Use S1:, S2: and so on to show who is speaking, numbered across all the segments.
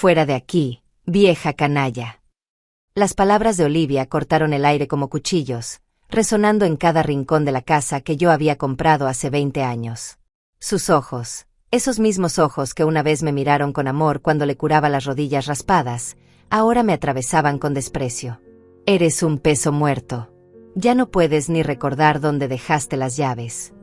S1: Fuera de aquí, vieja canalla. Las palabras de Olivia cortaron el aire como cuchillos, resonando en cada rincón de la casa que yo había comprado hace 20 años. Sus ojos, esos mismos ojos que una vez me miraron con amor cuando le curaba las rodillas raspadas, ahora me atravesaban con desprecio. Eres un peso muerto. Ya no puedes ni recordar dónde dejaste las llaves.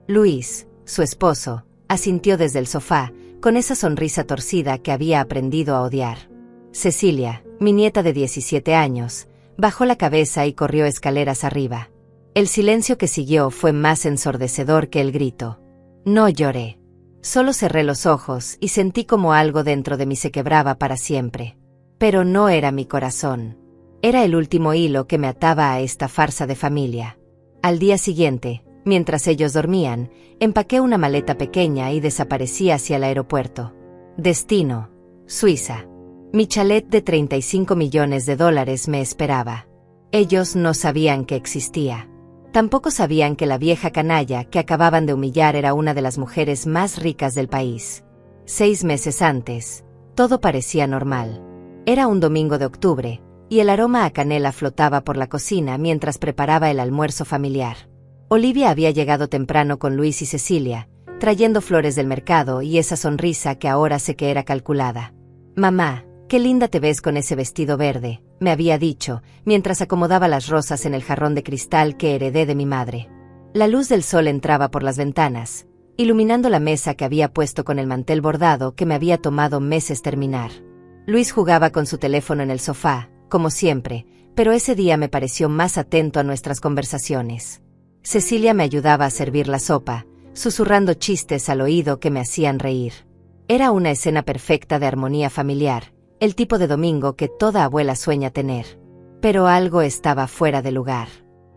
S1: Luis, su esposo, asintió desde el sofá, con esa sonrisa torcida que había aprendido a odiar. Cecilia, mi nieta de 17 años, bajó la cabeza y corrió escaleras arriba. El silencio que siguió fue más ensordecedor que el grito. No lloré. Solo cerré los ojos y sentí como algo dentro de mí se quebraba para siempre. Pero no era mi corazón. Era el último hilo que me ataba a esta farsa de familia. Al día siguiente, mientras ellos dormían, empaqué una maleta pequeña y desaparecí hacia el aeropuerto. Destino: Suiza. Mi chalet de $35 millones me esperaba. Ellos no sabían que existía. Tampoco sabían que la vieja canalla que acababan de humillar era una de las mujeres más ricas del país. 6 meses antes, todo parecía normal. Era un domingo de octubre, y el aroma a canela flotaba por la cocina mientras preparaba el almuerzo familiar. Olivia había llegado temprano con Luis y Cecilia, trayendo flores del mercado y esa sonrisa que ahora sé que era calculada. «Mamá, qué linda te ves con ese vestido verde», me había dicho, mientras acomodaba las rosas en el jarrón de cristal que heredé de mi madre. La luz del sol entraba por las ventanas, iluminando la mesa que había puesto con el mantel bordado que me había tomado meses terminar. Luis jugaba con su teléfono en el sofá, como siempre, pero ese día me pareció más atento a nuestras conversaciones. Cecilia me ayudaba a servir la sopa, susurrando chistes al oído que me hacían reír. Era una escena perfecta de armonía familiar, el tipo de domingo que toda abuela sueña tener. Pero algo estaba fuera de lugar.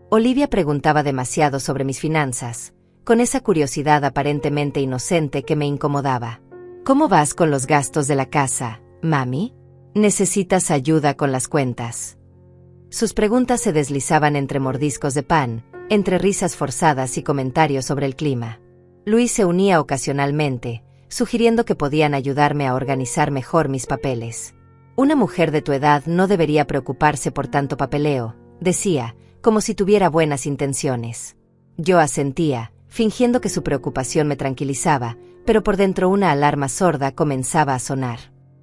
S1: Olivia preguntaba demasiado sobre mis finanzas, con esa curiosidad aparentemente inocente que me incomodaba. «¿Cómo vas con los gastos de la casa, mami? ¿Necesitas ayuda con las cuentas?» Sus preguntas se deslizaban entre mordiscos de pan, entre risas forzadas y comentarios sobre el clima. Luis se unía ocasionalmente, sugiriendo que podían ayudarme a organizar mejor mis papeles. «Una mujer de tu edad no debería preocuparse por tanto papeleo», decía, como si tuviera buenas intenciones. Yo asentía, fingiendo que su preocupación me tranquilizaba, pero por dentro una alarma sorda comenzaba a sonar.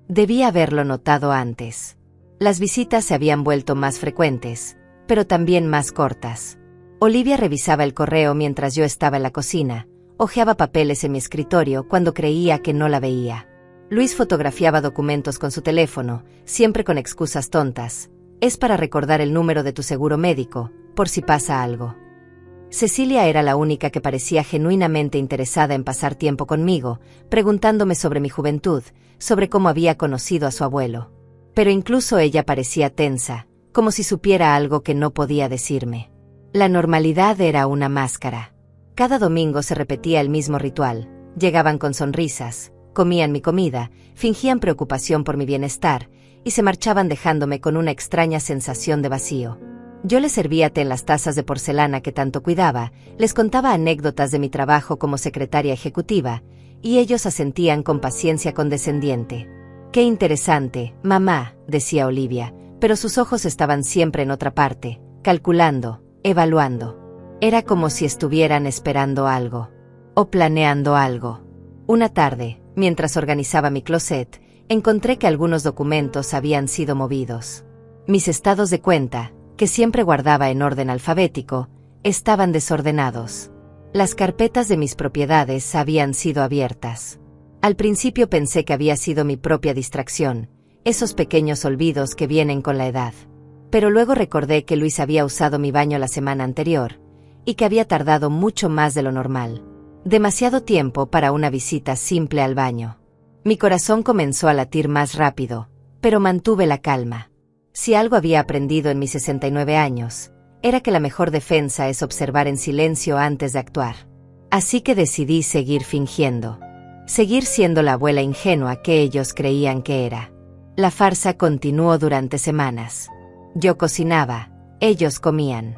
S1: Debía haberlo notado antes. Las visitas se habían vuelto más frecuentes, pero también más cortas. Olivia revisaba el correo mientras yo estaba en la cocina, hojeaba papeles en mi escritorio cuando creía que no la veía. Luis fotografiaba documentos con su teléfono, siempre con excusas tontas. «Es para recordar el número de tu seguro médico, por si pasa algo». Cecilia era la única que parecía genuinamente interesada en pasar tiempo conmigo, preguntándome sobre mi juventud, sobre cómo había conocido a su abuelo. Pero incluso ella parecía tensa, como si supiera algo que no podía decirme. La normalidad era una máscara. Cada domingo se repetía el mismo ritual. Llegaban con sonrisas, comían mi comida, fingían preocupación por mi bienestar, y se marchaban dejándome con una extraña sensación de vacío. Yo les servía té en las tazas de porcelana que tanto cuidaba, les contaba anécdotas de mi trabajo como secretaria ejecutiva, y ellos asentían con paciencia condescendiente. «Qué interesante, mamá», decía Olivia, pero sus ojos estaban siempre en otra parte, calculando, evaluando. Era como si estuvieran esperando algo, o planeando algo. Una tarde, mientras organizaba mi closet, encontré que algunos documentos habían sido movidos. Mis estados de cuenta, que siempre guardaba en orden alfabético, estaban desordenados. Las carpetas de mis propiedades habían sido abiertas. Al principio pensé que había sido mi propia distracción, esos pequeños olvidos que vienen con la edad. Pero luego recordé que Luis había usado mi baño la semana anterior, y que había tardado mucho más de lo normal. Demasiado tiempo para una visita simple al baño. Mi corazón comenzó a latir más rápido, pero mantuve la calma. Si algo había aprendido en mis 69 años, era que la mejor defensa es observar en silencio antes de actuar. Así que decidí seguir fingiendo. Seguir siendo la abuela ingenua que ellos creían que era. La farsa continuó durante semanas. Yo cocinaba, ellos comían.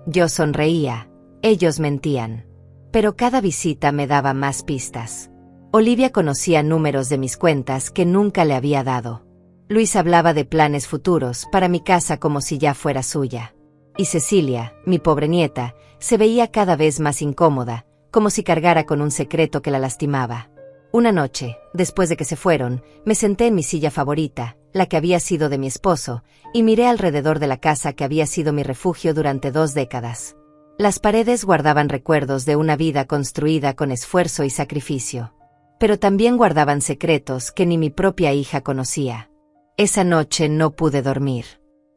S1: Yo sonreía, ellos mentían. Pero cada visita me daba más pistas. Olivia conocía números de mis cuentas que nunca le había dado. Luis hablaba de planes futuros para mi casa como si ya fuera suya. Y Cecilia, mi pobre nieta, se veía cada vez más incómoda, como si cargara con un secreto que la lastimaba. Una noche, después de que se fueron, me senté en mi silla favorita, la que había sido de mi esposo, y miré alrededor de la casa que había sido mi refugio durante 2 décadas. Las paredes guardaban recuerdos de una vida construida con esfuerzo y sacrificio. Pero también guardaban secretos que ni mi propia hija conocía. Esa noche no pude dormir.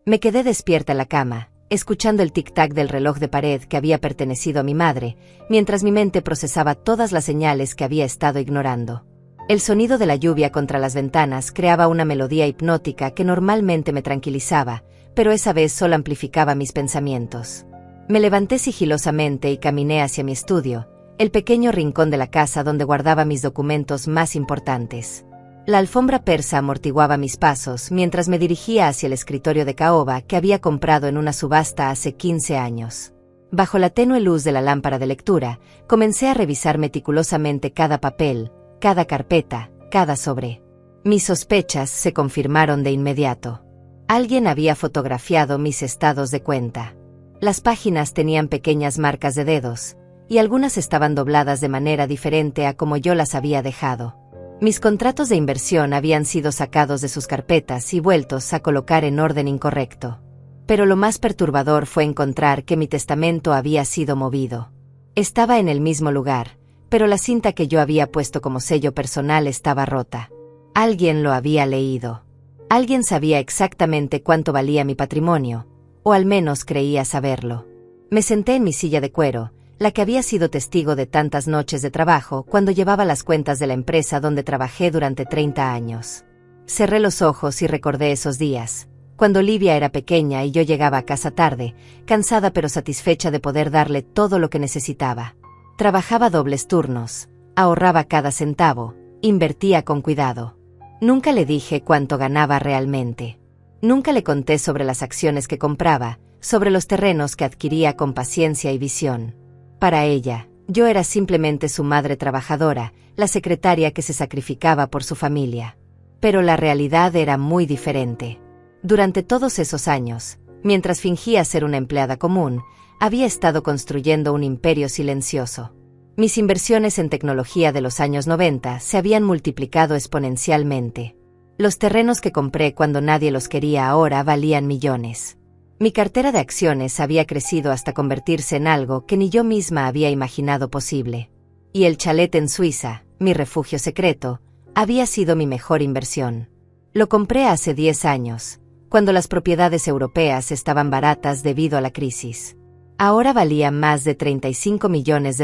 S1: Me quedé despierta en la cama, escuchando el tic-tac del reloj de pared que había pertenecido a mi madre, mientras mi mente procesaba todas las señales que había estado ignorando. El sonido de la lluvia contra las ventanas creaba una melodía hipnótica que normalmente me tranquilizaba, pero esa vez solo amplificaba mis pensamientos. Me levanté sigilosamente y caminé hacia mi estudio, el pequeño rincón de la casa donde guardaba mis documentos más importantes. La alfombra persa amortiguaba mis pasos mientras me dirigía hacia el escritorio de caoba que había comprado en una subasta hace 15 años. Bajo la tenue luz de la lámpara de lectura, comencé a revisar meticulosamente cada papel, cada carpeta, cada sobre. Mis sospechas se confirmaron de inmediato. Alguien había fotografiado mis estados de cuenta. Las páginas tenían pequeñas marcas de dedos, y algunas estaban dobladas de manera diferente a como yo las había dejado. Mis contratos de inversión habían sido sacados de sus carpetas y vueltos a colocar en orden incorrecto. Pero lo más perturbador fue encontrar que mi testamento había sido movido. Estaba en el mismo lugar, pero la cinta que yo había puesto como sello personal estaba rota. Alguien lo había leído. Alguien sabía exactamente cuánto valía mi patrimonio, o al menos creía saberlo. Me senté en mi silla de cuero, la que había sido testigo de tantas noches de trabajo cuando llevaba las cuentas de la empresa donde trabajé durante 30 años. Cerré los ojos y recordé esos días, cuando Olivia era pequeña y yo llegaba a casa tarde, cansada pero satisfecha de poder darle todo lo que necesitaba. Trabajaba dobles turnos, ahorraba cada centavo, invertía con cuidado. Nunca le dije cuánto ganaba realmente. Nunca le conté sobre las acciones que compraba, sobre los terrenos que adquiría con paciencia y visión. Para ella, yo era simplemente su madre trabajadora, la secretaria que se sacrificaba por su familia. Pero la realidad era muy diferente. Durante todos esos años, mientras fingía ser una empleada común, había estado construyendo un imperio silencioso. Mis inversiones en tecnología de los años 90 se habían multiplicado exponencialmente. Los terrenos que compré cuando nadie los quería ahora valían millones. Mi cartera de acciones había crecido hasta convertirse en algo que ni yo misma había imaginado posible. Y el chalet en Suiza, mi refugio secreto, había sido mi mejor inversión. Lo compré hace 10 años, cuando las propiedades europeas estaban baratas debido a la crisis. Ahora valía más de $35 millones.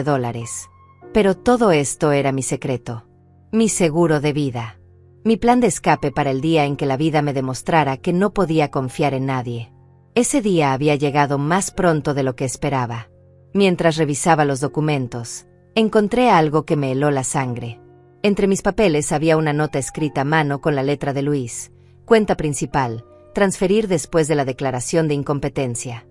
S1: Pero todo esto era mi secreto. Mi seguro de vida. Mi plan de escape para el día en que la vida me demostrara que no podía confiar en nadie. Ese día había llegado más pronto de lo que esperaba. Mientras revisaba los documentos, encontré algo que me heló la sangre. Entre mis papeles había una nota escrita a mano con la letra de Luis: cuenta principal, transferir después de la declaración de incompetencia.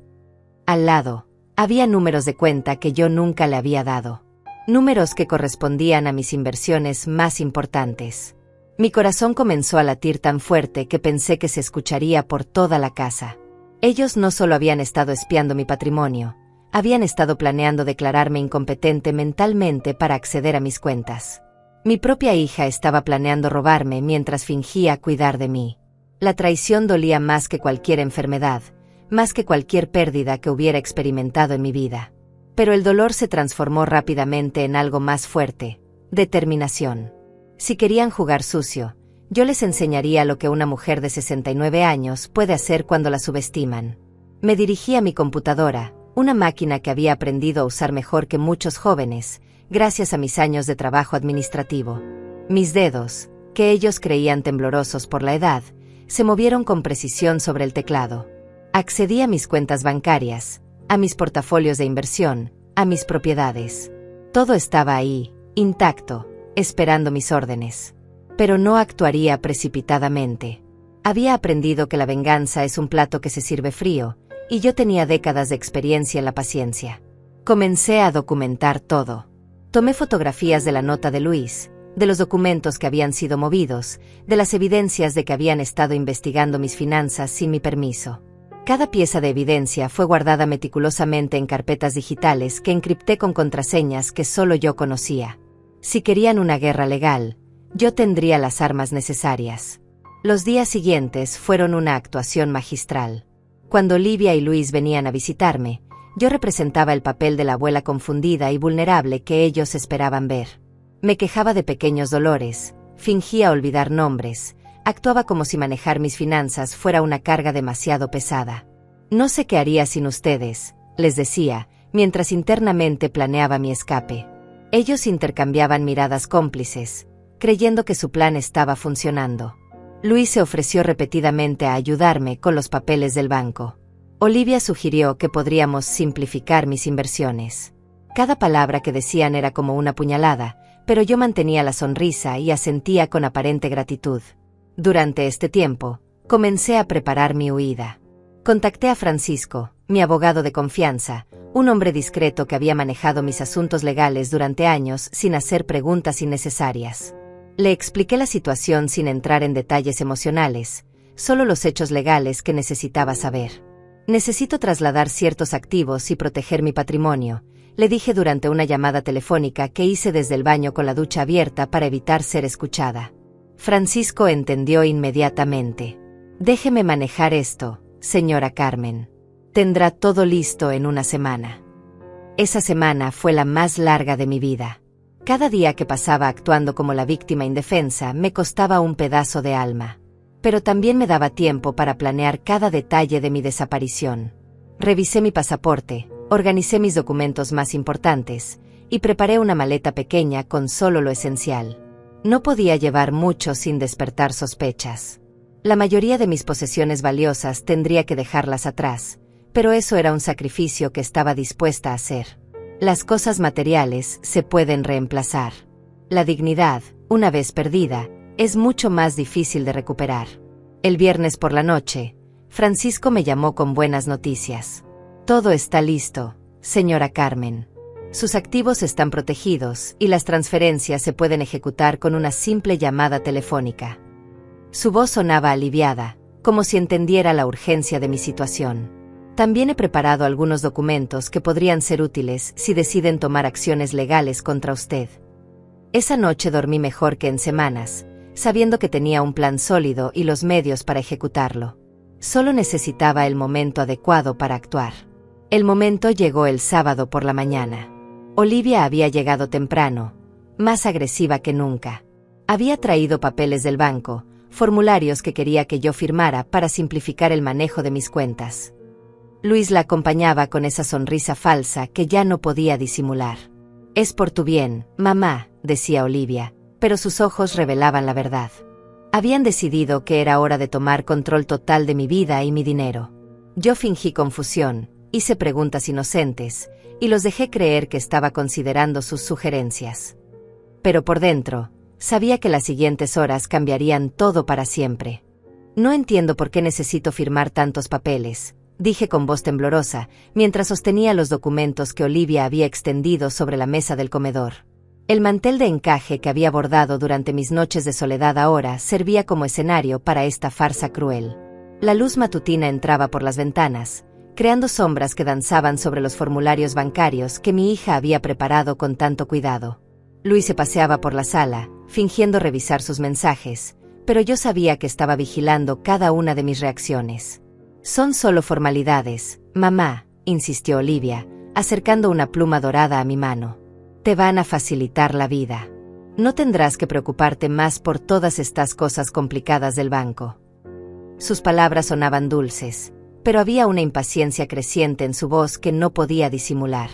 S1: Al lado, había números de cuenta que yo nunca le había dado. Números que correspondían a mis inversiones más importantes. Mi corazón comenzó a latir tan fuerte que pensé que se escucharía por toda la casa. Ellos no solo habían estado espiando mi patrimonio, habían estado planeando declararme incompetente mentalmente para acceder a mis cuentas. Mi propia hija estaba planeando robarme mientras fingía cuidar de mí. La traición dolía más que cualquier enfermedad, más que cualquier pérdida que hubiera experimentado en mi vida. Pero el dolor se transformó rápidamente en algo más fuerte: determinación. Si querían jugar sucio, yo les enseñaría lo que una mujer de 69 años puede hacer cuando la subestiman. Me dirigí a mi computadora, una máquina que había aprendido a usar mejor que muchos jóvenes, gracias a mis años de trabajo administrativo. Mis dedos, que ellos creían temblorosos por la edad, se movieron con precisión sobre el teclado. Accedí a mis cuentas bancarias, a mis portafolios de inversión, a mis propiedades. Todo estaba ahí, intacto, esperando mis órdenes. Pero no actuaría precipitadamente. Había aprendido que la venganza es un plato que se sirve frío, y yo tenía décadas de experiencia en la paciencia. Comencé a documentar todo. Tomé fotografías de la nota de Luis, de los documentos que habían sido movidos, de las evidencias de que habían estado investigando mis finanzas sin mi permiso. Cada pieza de evidencia fue guardada meticulosamente en carpetas digitales que encripté con contraseñas que solo yo conocía. Si querían una guerra legal, yo tendría las armas necesarias. Los días siguientes fueron una actuación magistral. Cuando Olivia y Luis venían a visitarme, yo representaba el papel de la abuela confundida y vulnerable que ellos esperaban ver. Me quejaba de pequeños dolores, fingía olvidar nombres, actuaba como si manejar mis finanzas fuera una carga demasiado pesada. No sé qué haría sin ustedes, les decía, mientras internamente planeaba mi escape. Ellos intercambiaban miradas cómplices, creyendo que su plan estaba funcionando. Luis se ofreció repetidamente a ayudarme con los papeles del banco. Olivia sugirió que podríamos simplificar mis inversiones. Cada palabra que decían era como una puñalada, pero yo mantenía la sonrisa y asentía con aparente gratitud. Durante este tiempo, comencé a preparar mi huida. Contacté a Francisco, mi abogado de confianza, un hombre discreto que había manejado mis asuntos legales durante años sin hacer preguntas innecesarias. Le expliqué la situación sin entrar en detalles emocionales, solo los hechos legales que necesitaba saber. Necesito trasladar ciertos activos y proteger mi patrimonio, le dije durante una llamada telefónica que hice desde el baño con la ducha abierta para evitar ser escuchada. Francisco entendió inmediatamente. Déjeme manejar esto, señora Carmen. Tendrá todo listo en una semana. Esa semana fue la más larga de mi vida. Cada día que pasaba actuando como la víctima indefensa me costaba un pedazo de alma. Pero también me daba tiempo para planear cada detalle de mi desaparición. Revisé mi pasaporte, organicé mis documentos más importantes, y preparé una maleta pequeña con solo lo esencial. No podía llevar mucho sin despertar sospechas. La mayoría de mis posesiones valiosas tendría que dejarlas atrás, pero eso era un sacrificio que estaba dispuesta a hacer. Las cosas materiales se pueden reemplazar. La dignidad, una vez perdida, es mucho más difícil de recuperar. El viernes por la noche, Francisco me llamó con buenas noticias. Todo está listo, señora Carmen. Sus activos están protegidos y las transferencias se pueden ejecutar con una simple llamada telefónica. Su voz sonaba aliviada, como si entendiera la urgencia de mi situación. También he preparado algunos documentos que podrían ser útiles si deciden tomar acciones legales contra usted. Esa noche dormí mejor que en semanas, sabiendo que tenía un plan sólido y los medios para ejecutarlo. Solo necesitaba el momento adecuado para actuar. El momento llegó el sábado por la mañana. Olivia había llegado temprano, más agresiva que nunca. Había traído papeles del banco, formularios que quería que yo firmara para simplificar el manejo de mis cuentas. Luis la acompañaba con esa sonrisa falsa que ya no podía disimular. «Es por tu bien, mamá», decía Olivia, pero sus ojos revelaban la verdad. Habían decidido que era hora de tomar control total de mi vida y mi dinero. Yo fingí confusión, hice preguntas inocentes, y los dejé creer que estaba considerando sus sugerencias. Pero por dentro, sabía que las siguientes horas cambiarían todo para siempre. «No entiendo por qué necesito firmar tantos papeles», dije con voz temblorosa, mientras sostenía los documentos que Olivia había extendido sobre la mesa del comedor. El mantel de encaje que había bordado durante mis noches de soledad ahora servía como escenario para esta farsa cruel. La luz matutina entraba por las ventanas, creando sombras que danzaban sobre los formularios bancarios que mi hija había preparado con tanto cuidado. Luis se paseaba por la sala, fingiendo revisar sus mensajes, pero yo sabía que estaba vigilando cada una de mis reacciones. «Son solo formalidades, mamá», insistió Olivia, acercando una pluma dorada a mi mano. «Te van a facilitar la vida. No tendrás que preocuparte más por todas estas cosas complicadas del banco». Sus palabras sonaban dulces, pero había una impaciencia creciente en su voz que no podía disimular.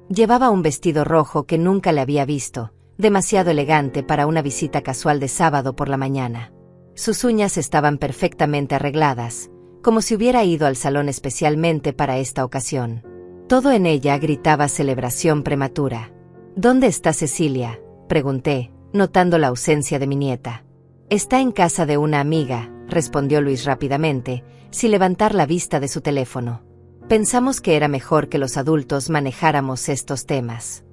S1: Llevaba un vestido rojo que nunca le había visto, demasiado elegante para una visita casual de sábado por la mañana. Sus uñas estaban perfectamente arregladas, como si hubiera ido al salón especialmente para esta ocasión. Todo en ella gritaba celebración prematura. «¿Dónde está Cecilia?», pregunté, notando la ausencia de mi nieta. «Está en casa de una amiga», respondió Luis rápidamente, sin levantar la vista de su teléfono. Pensamos que era mejor que los adultos manejáramos estos temas.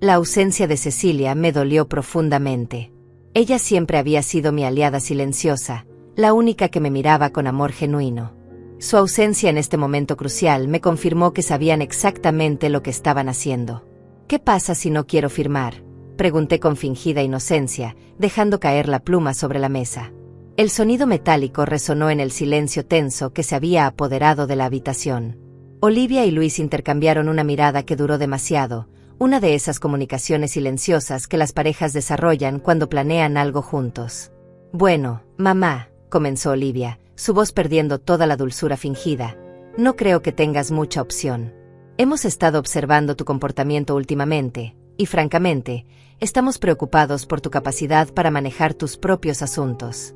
S1: La ausencia de Cecilia me dolió profundamente. Ella siempre había sido mi aliada silenciosa, la única que me miraba con amor genuino. Su ausencia en este momento crucial me confirmó que sabían exactamente lo que estaban haciendo. ¿Qué pasa si no quiero firmar?, pregunté con fingida inocencia, dejando caer la pluma sobre la mesa. El sonido metálico resonó en el silencio tenso que se había apoderado de la habitación. Olivia y Luis intercambiaron una mirada que duró demasiado, una de esas comunicaciones silenciosas que las parejas desarrollan cuando planean algo juntos. Bueno, mamá, comenzó Olivia, su voz perdiendo toda la dulzura fingida, no creo que tengas mucha opción. Hemos estado observando tu comportamiento últimamente, y francamente, estamos preocupados por tu capacidad para manejar tus propios asuntos.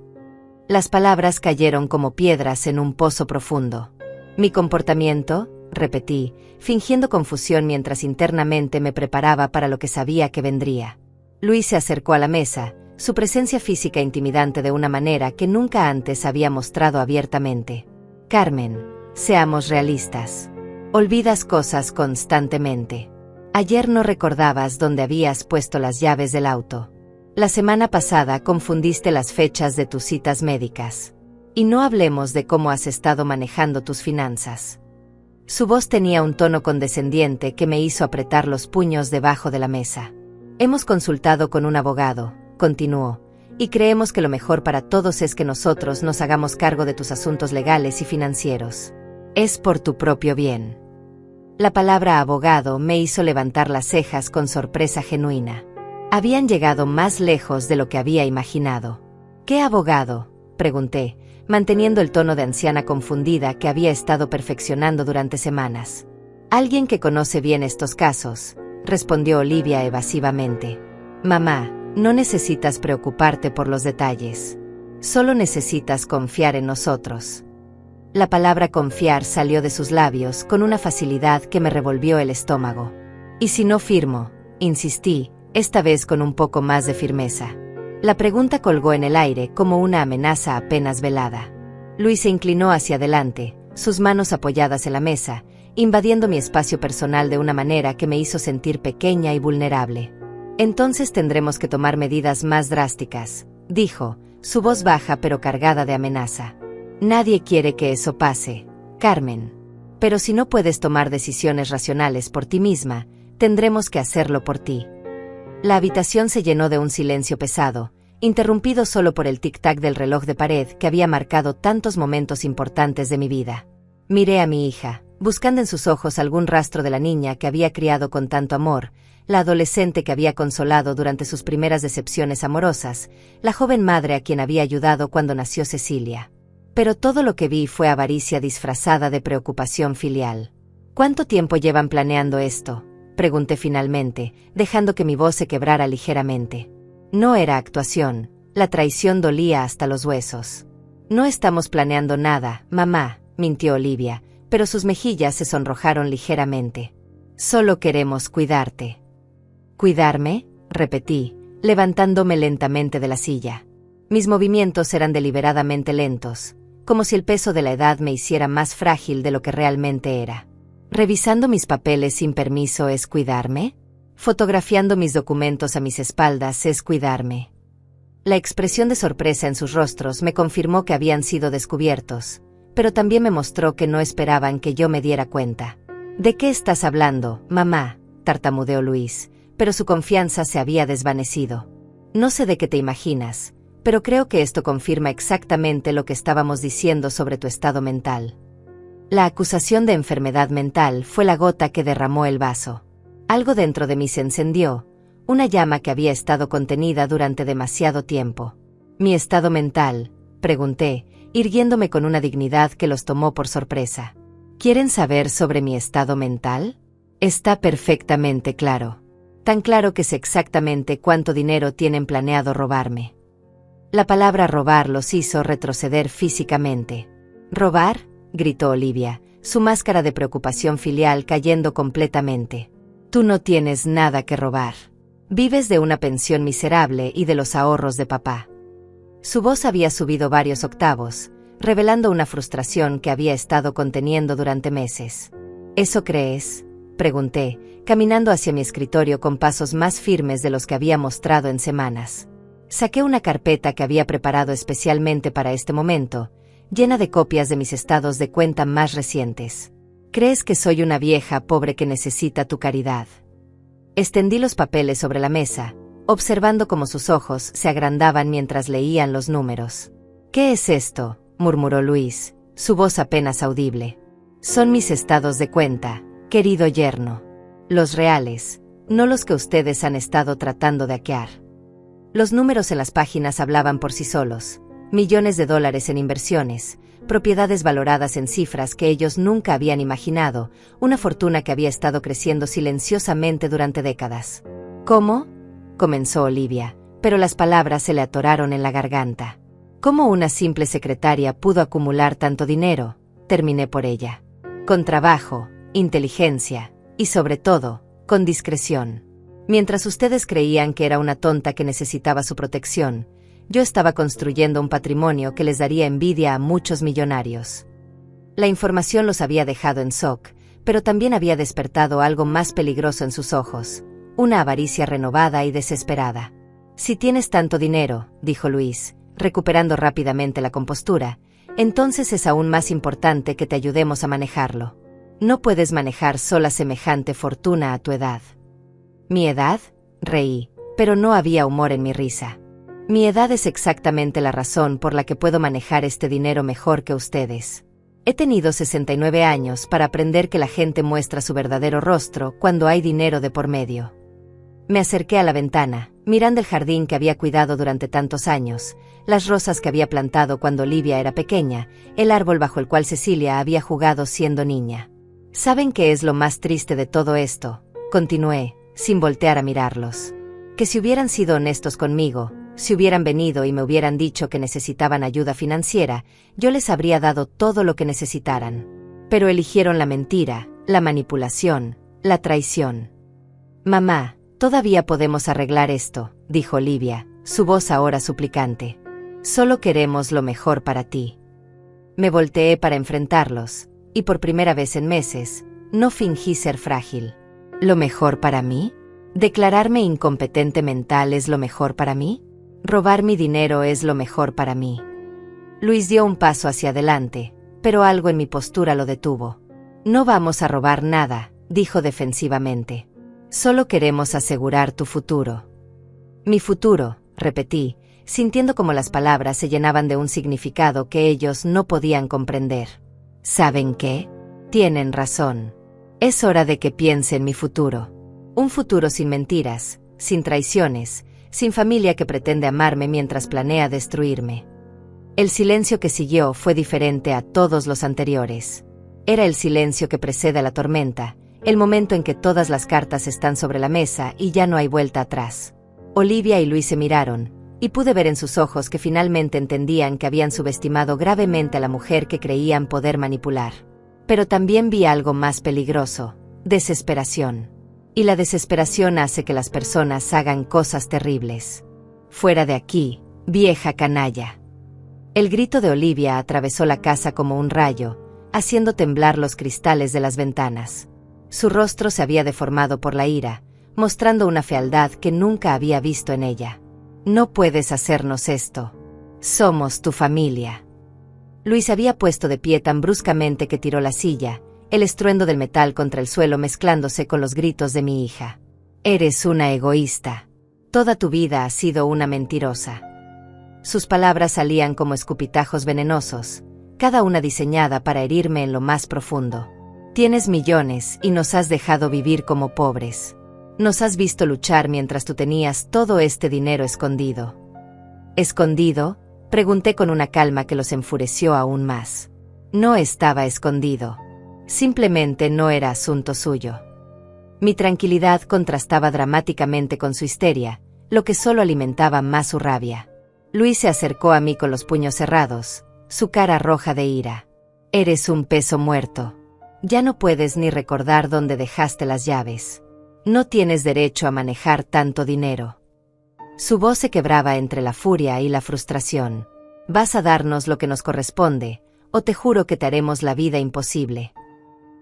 S1: Las palabras cayeron como piedras en un pozo profundo. ¿Mi comportamiento?, repetí, fingiendo confusión mientras internamente me preparaba para lo que sabía que vendría. Luis se acercó a la mesa, su presencia física intimidante de una manera que nunca antes había mostrado abiertamente. Carmen, seamos realistas. Olvidas cosas constantemente. Ayer no recordabas dónde habías puesto las llaves del auto. La semana pasada confundiste las fechas de tus citas médicas. Y no hablemos de cómo has estado manejando tus finanzas. Su voz tenía un tono condescendiente que me hizo apretar los puños debajo de la mesa. Hemos consultado con un abogado, continuó, y creemos que lo mejor para todos es que nosotros nos hagamos cargo de tus asuntos legales y financieros. Es por tu propio bien. La palabra abogado me hizo levantar las cejas con sorpresa genuina. Habían llegado más lejos de lo que había imaginado. ¿Qué abogado?, pregunté, manteniendo el tono de anciana confundida que había estado perfeccionando durante semanas. Alguien que conoce bien estos casos, respondió Olivia evasivamente. Mamá, no necesitas preocuparte por los detalles. Solo necesitas confiar en nosotros. La palabra confiar salió de sus labios con una facilidad que me revolvió el estómago. ¿Y si no firmo?, insistí, esta vez con un poco más de firmeza. La pregunta colgó en el aire como una amenaza apenas velada. Luis se inclinó hacia adelante, sus manos apoyadas en la mesa, invadiendo mi espacio personal de una manera que me hizo sentir pequeña y vulnerable. Entonces tendremos que tomar medidas más drásticas, dijo, su voz baja pero cargada de amenaza. Nadie quiere que eso pase, Carmen. Pero si no puedes tomar decisiones racionales por ti misma, tendremos que hacerlo por ti. La habitación se llenó de un silencio pesado, interrumpido solo por el tic-tac del reloj de pared que había marcado tantos momentos importantes de mi vida. Miré a mi hija, buscando en sus ojos algún rastro de la niña que había criado con tanto amor, la adolescente que había consolado durante sus primeras decepciones amorosas, la joven madre a quien había ayudado cuando nació Cecilia. Pero todo lo que vi fue avaricia disfrazada de preocupación filial. ¿Cuánto tiempo llevan planeando esto?, pregunté finalmente, dejando que mi voz se quebrara ligeramente. No era actuación, la traición dolía hasta los huesos. No estamos planeando nada, mamá, mintió Olivia, pero sus mejillas se sonrojaron ligeramente. Solo queremos cuidarte. ¿Cuidarme?, repetí, levantándome lentamente de la silla. Mis movimientos eran deliberadamente lentos, como si el peso de la edad me hiciera más frágil de lo que realmente era. ¿Revisando mis papeles sin permiso es cuidarme? ¿Fotografiando mis documentos a mis espaldas es cuidarme? La expresión de sorpresa en sus rostros me confirmó que habían sido descubiertos, pero también me mostró que no esperaban que yo me diera cuenta. ¿De qué estás hablando, mamá?, tartamudeó Luis, pero su confianza se había desvanecido. No sé de qué te imaginas, pero creo que esto confirma exactamente lo que estábamos diciendo sobre tu estado mental. La acusación de enfermedad mental fue la gota que derramó el vaso. Algo dentro de mí se encendió, una llama que había estado contenida durante demasiado tiempo. ¿Mi estado mental?, pregunté, irguiéndome con una dignidad que los tomó por sorpresa. ¿Quieren saber sobre mi estado mental? Está perfectamente claro. Tan claro que sé exactamente cuánto dinero tienen planeado robarme. La palabra robar los hizo retroceder físicamente. ¿Robar?, gritó Olivia, su máscara de preocupación filial cayendo completamente. Tú no tienes nada que robar. Vives de una pensión miserable y de los ahorros de papá. Su voz había subido varios octavos, revelando una frustración que había estado conteniendo durante meses. ¿Eso crees?, pregunté, caminando hacia mi escritorio con pasos más firmes de los que había mostrado en semanas. Saqué una carpeta que había preparado especialmente para este momento, llena de copias de mis estados de cuenta más recientes. ¿Crees que soy una vieja pobre que necesita tu caridad? Extendí los papeles sobre la mesa, observando cómo sus ojos se agrandaban mientras leían los números. ¿Qué es esto?, murmuró Luis, su voz apenas audible. Son mis estados de cuenta, querido yerno. Los reales, no los que ustedes han estado tratando de hackear. Los números en las páginas hablaban por sí solos. Millones de dólares en inversiones, propiedades valoradas en cifras que ellos nunca habían imaginado, una fortuna que había estado creciendo silenciosamente durante décadas. ¿Cómo?, comenzó Olivia, pero las palabras se le atoraron en la garganta. ¿Cómo una simple secretaria pudo acumular tanto dinero?, terminé por ella. Con trabajo, inteligencia, y sobre todo, con discreción. Mientras ustedes creían que era una tonta que necesitaba su protección, yo estaba construyendo un patrimonio que les daría envidia a muchos millonarios. La información los había dejado en shock, pero también había despertado algo más peligroso en sus ojos, una avaricia renovada y desesperada. Si tienes tanto dinero, dijo Luis, recuperando rápidamente la compostura, entonces es aún más importante que te ayudemos a manejarlo. No puedes manejar sola semejante fortuna a tu edad. ¿Mi edad?, reí, pero no había humor en mi risa. Mi edad es exactamente la razón por la que puedo manejar este dinero mejor que ustedes. He tenido 69 años para aprender que la gente muestra su verdadero rostro cuando hay dinero de por medio. Me acerqué a la ventana, mirando el jardín que había cuidado durante tantos años, las rosas que había plantado cuando Olivia era pequeña, el árbol bajo el cual Cecilia había jugado siendo niña. ¿Saben qué es lo más triste de todo esto?, continué, sin voltear a mirarlos. Que si hubieran sido honestos conmigo, si hubieran venido y me hubieran dicho que necesitaban ayuda financiera, yo les habría dado todo lo que necesitaran. Pero eligieron la mentira, la manipulación, la traición. Mamá, todavía podemos arreglar esto, dijo Olivia, su voz ahora suplicante. Solo queremos lo mejor para ti. Me volteé para enfrentarlos, y por primera vez en meses, no fingí ser frágil. ¿Lo mejor para mí? ¿Declararme incompetente mental es lo mejor para mí? ¿Robar mi dinero es lo mejor para mí? Luis dio un paso hacia adelante, pero algo en mi postura lo detuvo. No vamos a robar nada, dijo defensivamente. Solo queremos asegurar tu futuro. Mi futuro, repetí, sintiendo como las palabras se llenaban de un significado que ellos no podían comprender. ¿Saben qué? Tienen razón. Es hora de que piense en mi futuro. Un futuro sin mentiras, sin traiciones, sin familia que pretende amarme mientras planea destruirme. El silencio que siguió fue diferente a todos los anteriores. Era el silencio que precede a la tormenta, el momento en que todas las cartas están sobre la mesa y ya no hay vuelta atrás. Olivia y Luis se miraron, y pude ver en sus ojos que finalmente entendían que habían subestimado gravemente a la mujer que creían poder manipular. Pero también vi algo más peligroso: desesperación. Y la desesperación hace que las personas hagan cosas terribles. Fuera de aquí, vieja canalla. El grito de Olivia atravesó la casa como un rayo, haciendo temblar los cristales de las ventanas. Su rostro se había deformado por la ira, mostrando una fealdad que nunca había visto en ella. No puedes hacernos esto. Somos tu familia. Luis había puesto de pie tan bruscamente que tiró la silla, el estruendo del metal contra el suelo mezclándose con los gritos de mi hija. Eres una egoísta. Toda tu vida has sido una mentirosa. Sus palabras salían como escupitajos venenosos, cada una diseñada para herirme en lo más profundo. Tienes millones y nos has dejado vivir como pobres. Nos has visto luchar mientras tú tenías todo este dinero escondido. ¿Escondido?, pregunté con una calma que los enfureció aún más. No estaba escondido. Simplemente no era asunto suyo. Mi tranquilidad contrastaba dramáticamente con su histeria, lo que solo alimentaba más su rabia. Luis se acercó a mí con los puños cerrados, su cara roja de ira. Eres un peso muerto. Ya no puedes ni recordar dónde dejaste las llaves. No tienes derecho a manejar tanto dinero. Su voz se quebraba entre la furia y la frustración. Vas a darnos lo que nos corresponde, o te juro que te haremos la vida imposible.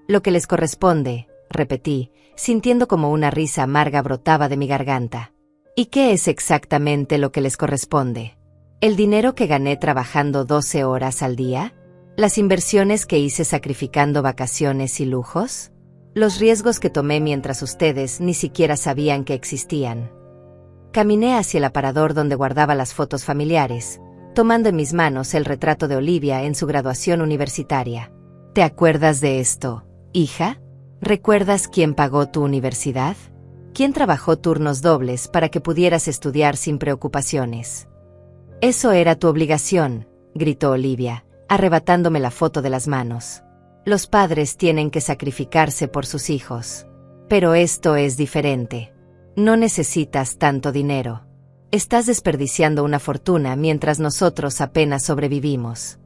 S1: Lo que les corresponde, repetí, sintiendo como una risa amarga brotaba de mi garganta. ¿Y qué es exactamente lo que les corresponde? ¿El dinero que gané trabajando 12 horas al día? ¿Las inversiones que hice sacrificando vacaciones y lujos? ¿Los riesgos que tomé mientras ustedes ni siquiera sabían que existían? Caminé hacia el aparador donde guardaba las fotos familiares, tomando en mis manos el retrato de Olivia en su graduación universitaria. ¿Te acuerdas de esto, hija? ¿Recuerdas quién pagó tu universidad? ¿Quién trabajó turnos dobles para que pudieras estudiar sin preocupaciones? Eso era tu obligación, gritó Olivia, arrebatándome la foto de las manos. Los padres tienen que sacrificarse por sus hijos. Pero esto es diferente. No necesitas tanto dinero. Estás desperdiciando una fortuna mientras nosotros apenas sobrevivimos.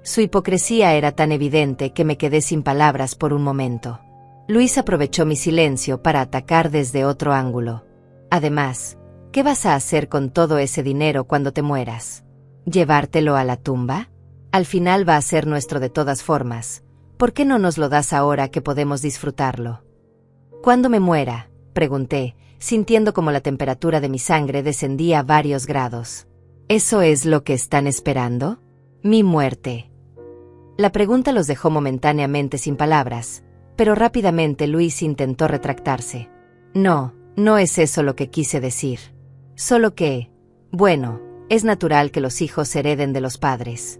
S1: Su hipocresía era tan evidente que me quedé sin palabras por un momento. Luis aprovechó mi silencio para atacar desde otro ángulo. Además, ¿qué vas a hacer con todo ese dinero cuando te mueras? ¿Llevártelo a la tumba? Al final va a ser nuestro de todas formas. ¿Por qué no nos lo das ahora que podemos disfrutarlo? ¿Cuándo me muera?, pregunté, sintiendo como la temperatura de mi sangre descendía varios grados. ¿Eso es lo que están esperando? Mi muerte. La pregunta los dejó momentáneamente sin palabras, pero rápidamente Luis intentó retractarse. No, no es eso lo que quise decir. Solo que, bueno, es natural que los hijos hereden de los padres.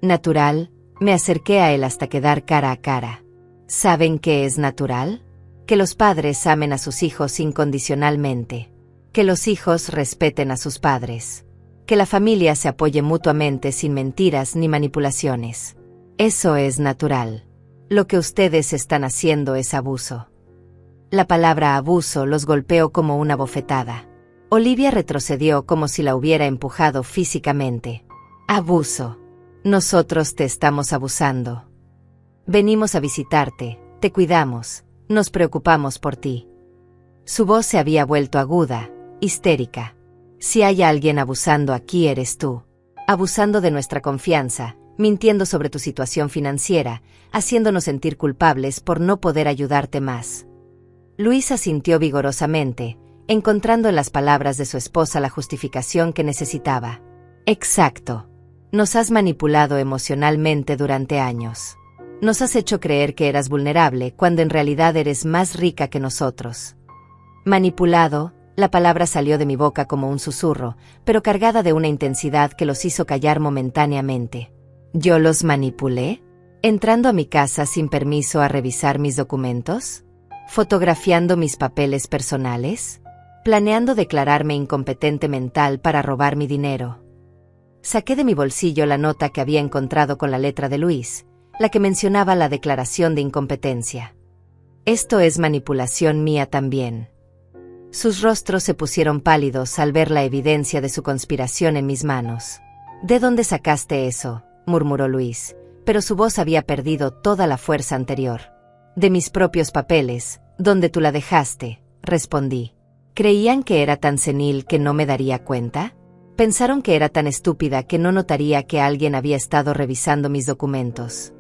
S1: ¿Natural? Me acerqué a él hasta quedar cara a cara. ¿Saben qué es natural? Que los padres amen a sus hijos incondicionalmente. Que los hijos respeten a sus padres. Que la familia se apoye mutuamente sin mentiras ni manipulaciones. Eso es natural. Lo que ustedes están haciendo es abuso. La palabra abuso los golpeó como una bofetada. Olivia retrocedió como si la hubiera empujado físicamente. Abuso. Nosotros te estamos abusando. Venimos a visitarte, te cuidamos, nos preocupamos por ti. Su voz se había vuelto aguda, histérica. Si hay alguien abusando aquí eres tú. Abusando de nuestra confianza, mintiendo sobre tu situación financiera, haciéndonos sentir culpables por no poder ayudarte más. Luis asintió vigorosamente, encontrando en las palabras de su esposa la justificación que necesitaba. Exacto. Nos has manipulado emocionalmente durante años. Nos has hecho creer que eras vulnerable cuando en realidad eres más rica que nosotros. Manipulado, la palabra salió de mi boca como un susurro, pero cargada de una intensidad que los hizo callar momentáneamente. ¿Yo los manipulé? ¿Entrando a mi casa sin permiso a revisar mis documentos? ¿Fotografiando mis papeles personales? ¿Planeando declararme incompetente mental para robar mi dinero? Saqué de mi bolsillo la nota que había encontrado con la letra de Luis, la que mencionaba la declaración de incompetencia. Esto es manipulación mía también. Sus rostros se pusieron pálidos al ver la evidencia de su conspiración en mis manos. ¿De dónde sacaste eso?, murmuró Luis, pero su voz había perdido toda la fuerza anterior. De mis propios papeles, donde tú la dejaste, respondí. ¿Creían que era tan senil que no me daría cuenta? ¿Pensaron que era tan estúpida que no notaría que alguien había estado revisando mis documentos?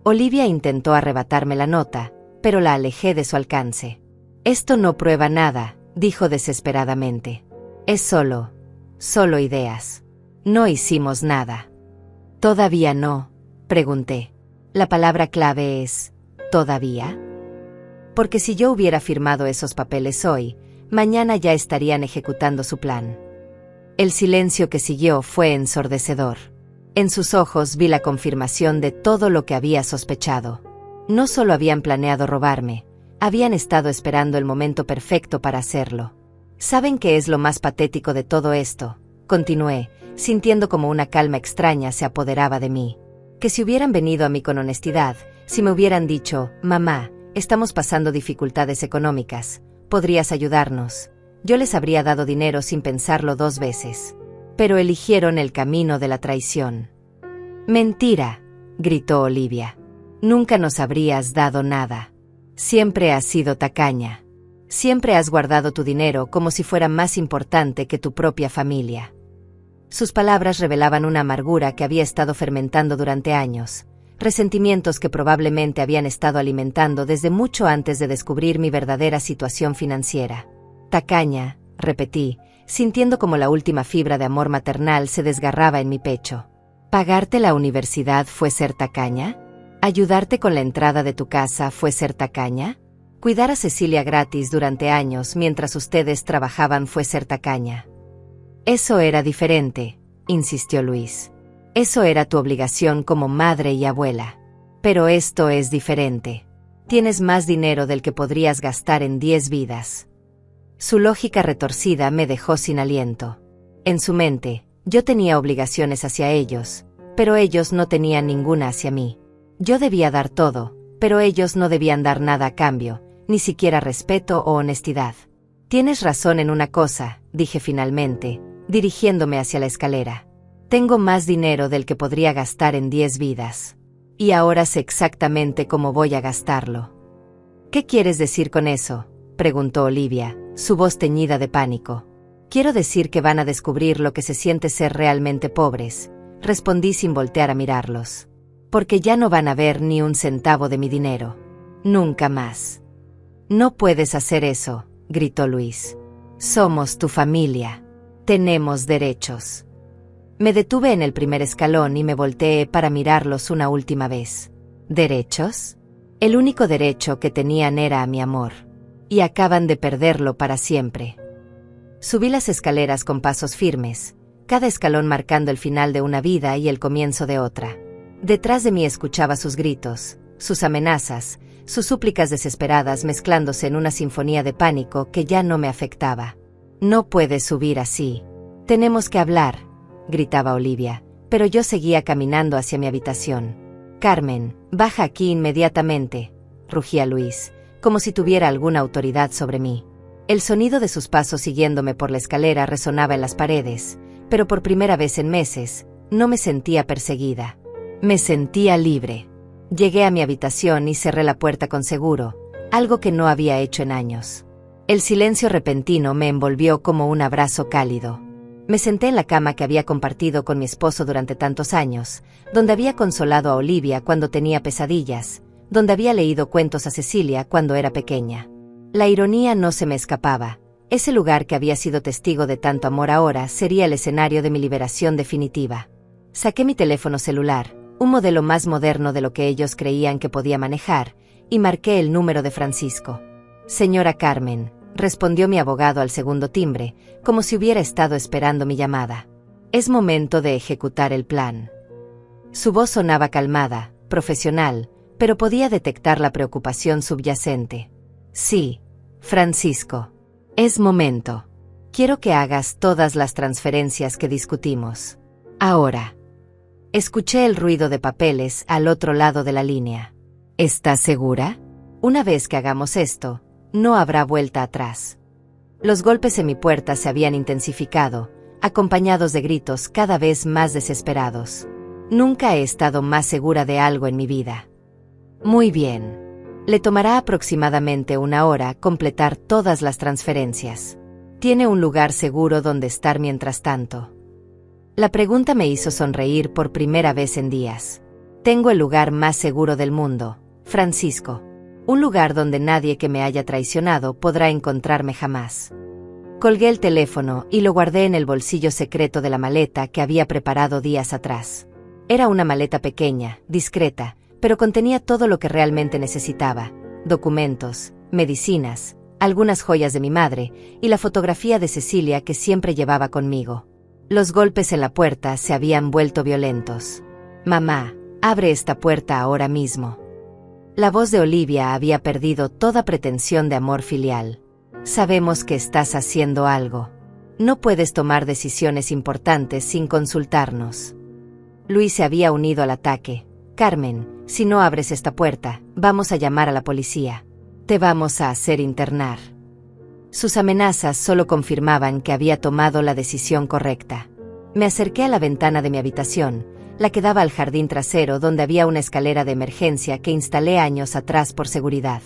S1: Olivia intentó arrebatarme la nota, pero la alejé de su alcance. Esto no prueba nada, dijo desesperadamente. Es solo ideas. No hicimos nada. ¿Todavía no?, pregunté. La palabra clave es, ¿todavía? Porque si yo hubiera firmado esos papeles hoy, mañana ya estarían ejecutando su plan. El silencio que siguió fue ensordecedor. En sus ojos vi la confirmación de todo lo que había sospechado. No solo habían planeado robarme, habían estado esperando el momento perfecto para hacerlo. ¿Saben qué es lo más patético de todo esto?, continué, sintiendo como una calma extraña se apoderaba de mí. Que si hubieran venido a mí con honestidad, si me hubieran dicho, mamá, estamos pasando dificultades económicas, ¿podrías ayudarnos?, yo les habría dado dinero sin pensarlo 2 veces. Pero eligieron el camino de la traición. Mentira, gritó Olivia. Nunca nos habrías dado nada. Siempre has sido tacaña. Siempre has guardado tu dinero como si fuera más importante que tu propia familia. Sus palabras revelaban una amargura que había estado fermentando durante años, resentimientos que probablemente habían estado alimentando desde mucho antes de descubrir mi verdadera situación financiera. Tacaña, repetí, sintiendo como la última fibra de amor maternal se desgarraba en mi pecho. ¿Pagarte la universidad fue ser tacaña? ¿Ayudarte con la entrada de tu casa fue ser tacaña? ¿Cuidar a Cecilia gratis durante años mientras ustedes trabajaban fue ser tacaña? Eso era diferente, insistió Luis. Eso era tu obligación como madre y abuela. Pero esto es diferente. Tienes más dinero del que podrías gastar en 10 vidas. Su lógica retorcida me dejó sin aliento. En su mente, yo tenía obligaciones hacia ellos, pero ellos no tenían ninguna hacia mí. Yo debía dar todo, pero ellos no debían dar nada a cambio, ni siquiera respeto o honestidad. Tienes razón en una cosa, dije finalmente, dirigiéndome hacia la escalera. Tengo más dinero del que podría gastar en 10 vidas. Y ahora sé exactamente cómo voy a gastarlo. ¿Qué quieres decir con eso?, preguntó Olivia, su voz teñida de pánico. Quiero decir que van a descubrir lo que se siente ser realmente pobres, respondí sin voltear a mirarlos. Porque ya no van a ver ni un centavo de mi dinero. Nunca más. No puedes hacer eso, gritó Luis. Somos tu familia. Tenemos derechos. Me detuve en el primer escalón y me volteé para mirarlos una última vez. ¿Derechos? El único derecho que tenían era a mi amor. Y acaban de perderlo para siempre. Subí las escaleras con pasos firmes, cada escalón marcando el final de una vida y el comienzo de otra. Detrás de mí escuchaba sus gritos, sus amenazas, sus súplicas desesperadas mezclándose en una sinfonía de pánico que ya no me afectaba. No puedes subir así. Tenemos que hablar, gritaba Olivia, pero yo seguía caminando hacia mi habitación. Carmen, baja aquí inmediatamente, rugía Luis, como si tuviera alguna autoridad sobre mí. El sonido de sus pasos siguiéndome por la escalera resonaba en las paredes, pero por primera vez en meses, no me sentía perseguida. Me sentía libre. Llegué a mi habitación y cerré la puerta con seguro, algo que no había hecho en años. El silencio repentino me envolvió como un abrazo cálido. Me senté en la cama que había compartido con mi esposo durante tantos años, donde había consolado a Olivia cuando tenía pesadillas, donde había leído cuentos a Cecilia cuando era pequeña. La ironía no se me escapaba. Ese lugar que había sido testigo de tanto amor ahora sería el escenario de mi liberación definitiva. Saqué mi teléfono celular, un modelo más moderno de lo que ellos creían que podía manejar, y marqué el número de Francisco. Señora Carmen, respondió mi abogado al segundo timbre, como si hubiera estado esperando mi llamada. Es momento de ejecutar el plan. Su voz sonaba calmada, profesional, pero podía detectar la preocupación subyacente. Sí, Francisco. Es momento. Quiero que hagas todas las transferencias que discutimos. Ahora. Escuché el ruido de papeles al otro lado de la línea. ¿Estás segura? Una vez que hagamos esto, no habrá vuelta atrás. Los golpes en mi puerta se habían intensificado, acompañados de gritos cada vez más desesperados. Nunca he estado más segura de algo en mi vida. Muy bien. Le tomará aproximadamente 1 hora completar todas las transferencias. Tiene un lugar seguro donde estar mientras tanto. La pregunta me hizo sonreír por primera vez en días. Tengo el lugar más seguro del mundo, Francisco. Un lugar donde nadie que me haya traicionado podrá encontrarme jamás. Colgué el teléfono y lo guardé en el bolsillo secreto de la maleta que había preparado días atrás. Era una maleta pequeña, discreta, pero contenía todo lo que realmente necesitaba: documentos, medicinas, algunas joyas de mi madre y la fotografía de Cecilia que siempre llevaba conmigo. Los golpes en la puerta se habían vuelto violentos. Mamá, abre esta puerta ahora mismo. La voz de Olivia había perdido toda pretensión de amor filial. Sabemos que estás haciendo algo. No puedes tomar decisiones importantes sin consultarnos. Luis se había unido al ataque. Carmen, si no abres esta puerta, vamos a llamar a la policía. Te vamos a hacer internar. Sus amenazas solo confirmaban que había tomado la decisión correcta. Me acerqué a la ventana de mi habitación, la que daba al jardín trasero donde había una escalera de emergencia que instalé años atrás por seguridad.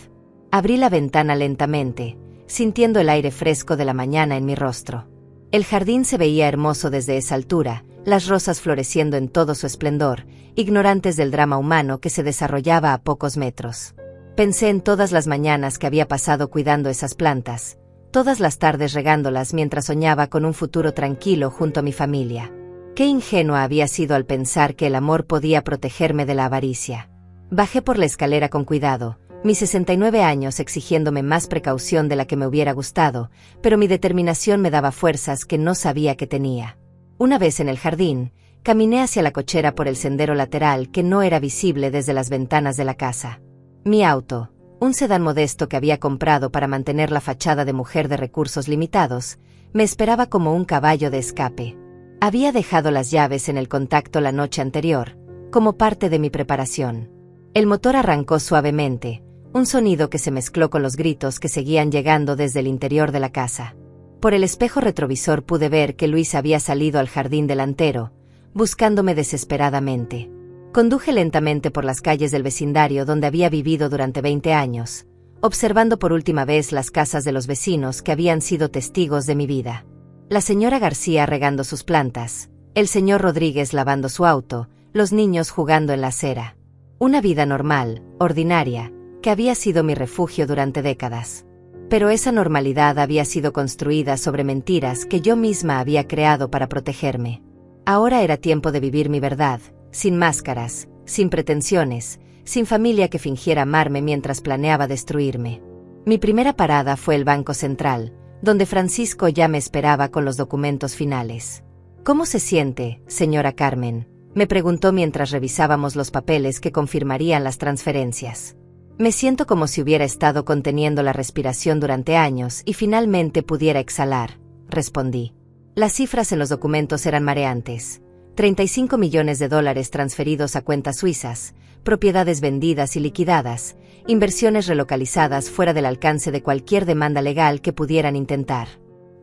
S1: Abrí la ventana lentamente, sintiendo el aire fresco de la mañana en mi rostro. El jardín se veía hermoso desde esa altura, las rosas floreciendo en todo su esplendor, ignorantes del drama humano que se desarrollaba a pocos metros. Pensé en todas las mañanas que había pasado cuidando esas plantas, todas las tardes regándolas mientras soñaba con un futuro tranquilo junto a mi familia. Qué ingenua había sido al pensar que el amor podía protegerme de la avaricia. Bajé por la escalera con cuidado, mis 69 años exigiéndome más precaución de la que me hubiera gustado, pero mi determinación me daba fuerzas que no sabía que tenía. Una vez en el jardín, caminé hacia la cochera por el sendero lateral que no era visible desde las ventanas de la casa. Mi auto, un sedán modesto que había comprado para mantener la fachada de mujer de recursos limitados, me esperaba como un caballo de escape. Había dejado las llaves en el contacto la noche anterior, como parte de mi preparación. El motor arrancó suavemente, un sonido que se mezcló con los gritos que seguían llegando desde el interior de la casa. Por el espejo retrovisor pude ver que Luis había salido al jardín delantero, buscándome desesperadamente. Conduje lentamente por las calles del vecindario donde había vivido durante 20 años, observando por última vez las casas de los vecinos que habían sido testigos de mi vida. La señora García regando sus plantas, el señor Rodríguez lavando su auto, los niños jugando en la acera. Una vida normal, ordinaria, que había sido mi refugio durante décadas. Pero esa normalidad había sido construida sobre mentiras que yo misma había creado para protegerme. Ahora era tiempo de vivir mi verdad, sin máscaras, sin pretensiones, sin familia que fingiera amarme mientras planeaba destruirme. Mi primera parada fue el Banco Central, donde Francisco ya me esperaba con los documentos finales. ¿Cómo se siente, señora Carmen?, me preguntó mientras revisábamos los papeles que confirmarían las transferencias. Me siento como si hubiera estado conteniendo la respiración durante años y finalmente pudiera exhalar, respondí. Las cifras en los documentos eran mareantes. 35 millones de dólares transferidos a cuentas suizas, propiedades vendidas y liquidadas, inversiones relocalizadas fuera del alcance de cualquier demanda legal que pudieran intentar.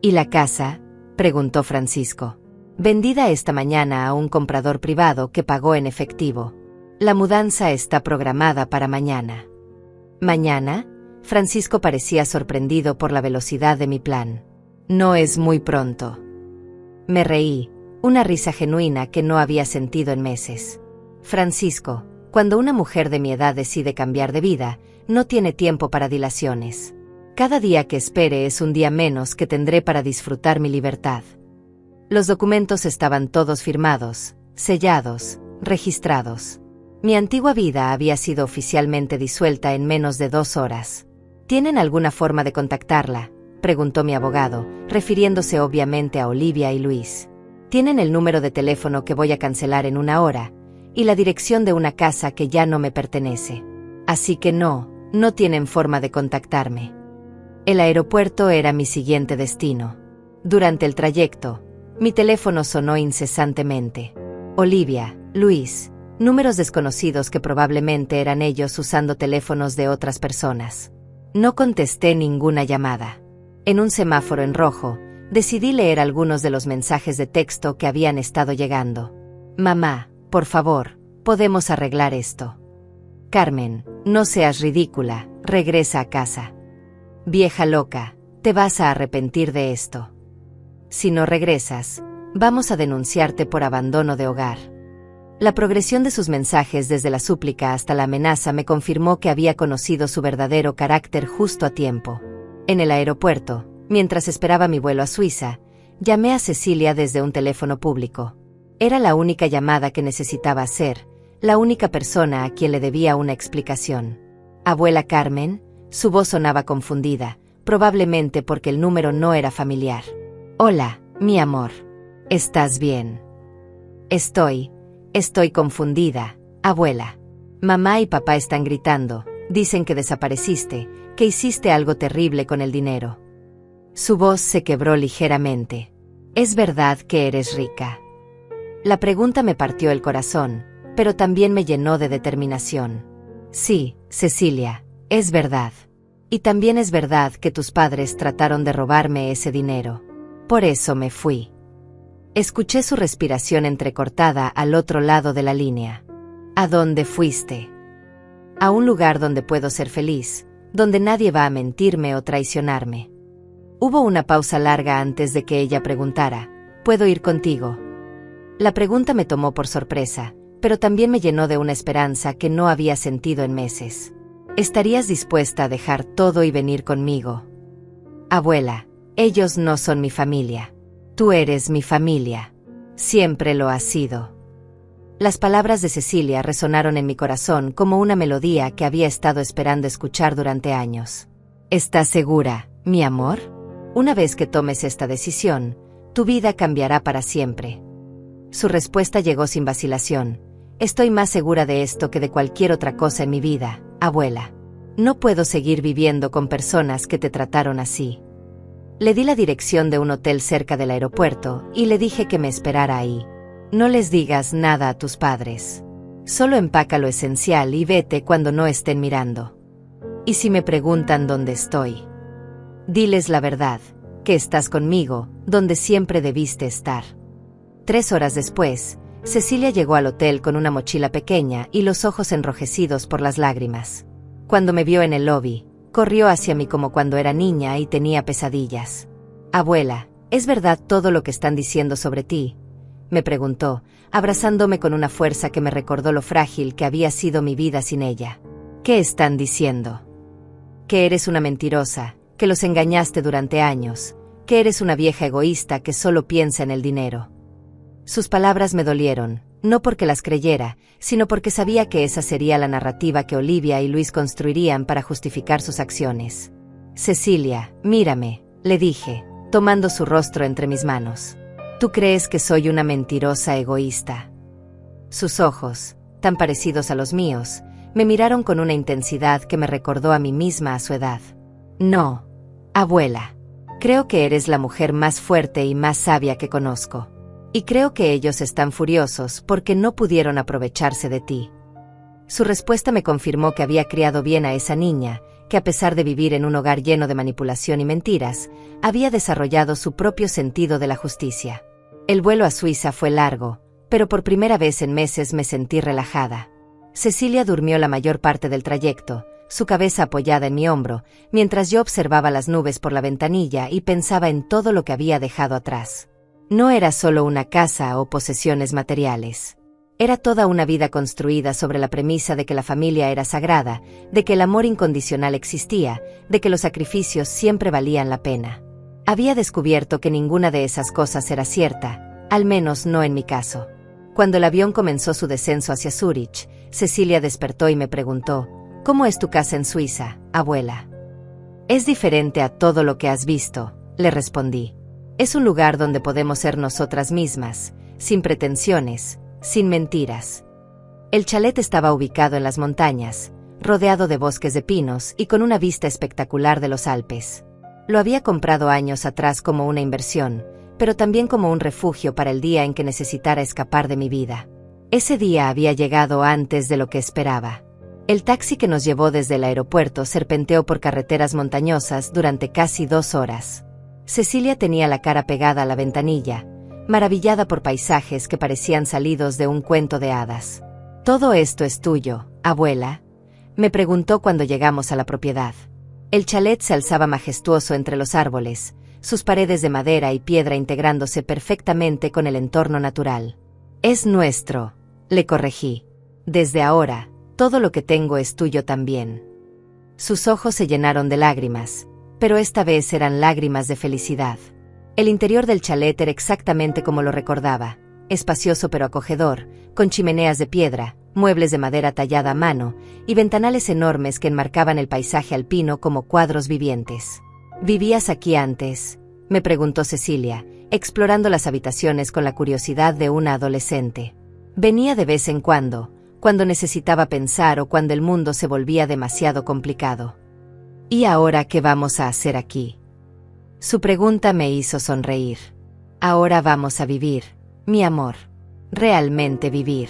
S1: ¿Y la casa?, preguntó Francisco. Vendida esta mañana a un comprador privado que pagó en efectivo. La mudanza está programada para mañana. ¿Mañana? Francisco parecía sorprendido por la velocidad de mi plan. No es muy pronto. Me reí, una risa genuina que no había sentido en meses. Francisco, cuando una mujer de mi edad decide cambiar de vida, no tiene tiempo para dilaciones. Cada día que espere es un día menos que tendré para disfrutar mi libertad. Los documentos estaban todos firmados, sellados, registrados. Mi antigua vida había sido oficialmente disuelta en menos de 2 horas. ¿Tienen alguna forma de contactarla?, preguntó mi abogado, refiriéndose obviamente a Olivia y Luis. Tienen el número de teléfono que voy a cancelar en 1 hora, y la dirección de una casa que ya no me pertenece. Así que no tienen forma de contactarme. El aeropuerto era mi siguiente destino. Durante el trayecto, mi teléfono sonó incesantemente. Olivia, Luis, números desconocidos que probablemente eran ellos usando teléfonos de otras personas. No contesté ninguna llamada. En un semáforo en rojo, decidí leer algunos de los mensajes de texto que habían estado llegando. Mamá, por favor, podemos arreglar esto. Carmen, no seas ridícula, regresa a casa. Vieja loca, te vas a arrepentir de esto. Si no regresas, vamos a denunciarte por abandono de hogar. La progresión de sus mensajes desde la súplica hasta la amenaza me confirmó que había conocido su verdadero carácter justo a tiempo. En el aeropuerto, mientras esperaba mi vuelo a Suiza, llamé a Cecilia desde un teléfono público. Era la única llamada que necesitaba hacer, la única persona a quien le debía una explicación. Abuela Carmen, su voz sonaba confundida, probablemente porque el número no era familiar. Hola, mi amor. ¿Estás bien? Estoy confundida, abuela. Mamá y papá están gritando, dicen que desapareciste, que hiciste algo terrible con el dinero. Su voz se quebró ligeramente. ¿Es verdad que eres rica? La pregunta me partió el corazón, pero también me llenó de determinación. Sí, Cecilia, es verdad. Y también es verdad que tus padres trataron de robarme ese dinero. Por eso me fui. Escuché su respiración entrecortada al otro lado de la línea. ¿A dónde fuiste? A un lugar donde puedo ser feliz, donde nadie va a mentirme o traicionarme. Hubo una pausa larga antes de que ella preguntara, ¿puedo ir contigo? La pregunta me tomó por sorpresa, pero también me llenó de una esperanza que no había sentido en meses. ¿Estarías dispuesta a dejar todo y venir conmigo? Abuela, ellos no son mi familia. Tú eres mi familia. Siempre lo has sido. Las palabras de Cecilia resonaron en mi corazón como una melodía que había estado esperando escuchar durante años. ¿Estás segura, mi amor? Una vez que tomes esta decisión, tu vida cambiará para siempre. Su respuesta llegó sin vacilación. Estoy más segura de esto que de cualquier otra cosa en mi vida, abuela. No puedo seguir viviendo con personas que te trataron así. Le di la dirección de un hotel cerca del aeropuerto y le dije que me esperara ahí. No les digas nada a tus padres. Solo empaca lo esencial y vete cuando no estén mirando. Y si me preguntan dónde estoy, diles la verdad, que estás conmigo, donde siempre debiste estar. 3 horas después, Cecilia llegó al hotel con una mochila pequeña y los ojos enrojecidos por las lágrimas. Cuando me vio en el lobby, corrió hacia mí como cuando era niña y tenía pesadillas. Abuela, ¿es verdad todo lo que están diciendo sobre ti?, me preguntó, abrazándome con una fuerza que me recordó lo frágil que había sido mi vida sin ella. ¿Qué están diciendo? Que eres una mentirosa, que los engañaste durante años, que eres una vieja egoísta que solo piensa en el dinero. Sus palabras me dolieron, no porque las creyera, sino porque sabía que esa sería la narrativa que Olivia y Luis construirían para justificar sus acciones. Cecilia, mírame, le dije, tomando su rostro entre mis manos. ¿Tú crees que soy una mentirosa egoísta? Sus ojos, tan parecidos a los míos, me miraron con una intensidad que me recordó a mí misma a su edad. No, abuela. Creo que eres la mujer más fuerte y más sabia que conozco. Y creo que ellos están furiosos porque no pudieron aprovecharse de ti. Su respuesta me confirmó que había criado bien a esa niña, que a pesar de vivir en un hogar lleno de manipulación y mentiras, había desarrollado su propio sentido de la justicia. El vuelo a Suiza fue largo, pero por primera vez en meses me sentí relajada. Cecilia durmió la mayor parte del trayecto, su cabeza apoyada en mi hombro, mientras yo observaba las nubes por la ventanilla y pensaba en todo lo que había dejado atrás. No era solo una casa o posesiones materiales. Era toda una vida construida sobre la premisa de que la familia era sagrada, de que el amor incondicional existía, de que los sacrificios siempre valían la pena. Había descubierto que ninguna de esas cosas era cierta, al menos no en mi caso. Cuando el avión comenzó su descenso hacia Zúrich, Cecilia despertó y me preguntó, ¿cómo es tu casa en Suiza, abuela? Es diferente a todo lo que has visto, le respondí. Es un lugar donde podemos ser nosotras mismas, sin pretensiones, sin mentiras. El chalet estaba ubicado en las montañas, rodeado de bosques de pinos y con una vista espectacular de los Alpes. Lo había comprado años atrás como una inversión, pero también como un refugio para el día en que necesitara escapar de mi vida. Ese día había llegado antes de lo que esperaba. El taxi que nos llevó desde el aeropuerto serpenteó por carreteras montañosas durante casi 2 horas. Cecilia tenía la cara pegada a la ventanilla, maravillada por paisajes que parecían salidos de un cuento de hadas. «¿Todo esto es tuyo, abuela?», me preguntó cuando llegamos a la propiedad. El chalet se alzaba majestuoso entre los árboles, sus paredes de madera y piedra integrándose perfectamente con el entorno natural. «Es nuestro», le corregí. «Desde ahora, todo lo que tengo es tuyo también». Sus ojos se llenaron de lágrimas, pero esta vez eran lágrimas de felicidad. El interior del chalet era exactamente como lo recordaba, espacioso pero acogedor, con chimeneas de piedra, muebles de madera tallada a mano y ventanales enormes que enmarcaban el paisaje alpino como cuadros vivientes. «¿Vivías aquí antes?», me preguntó Cecilia, explorando las habitaciones con la curiosidad de una adolescente. «Venía de vez en cuando necesitaba pensar o cuando el mundo se volvía demasiado complicado». «¿Y ahora qué vamos a hacer aquí?». Su pregunta me hizo sonreír. «Ahora vamos a vivir, mi amor. Realmente vivir».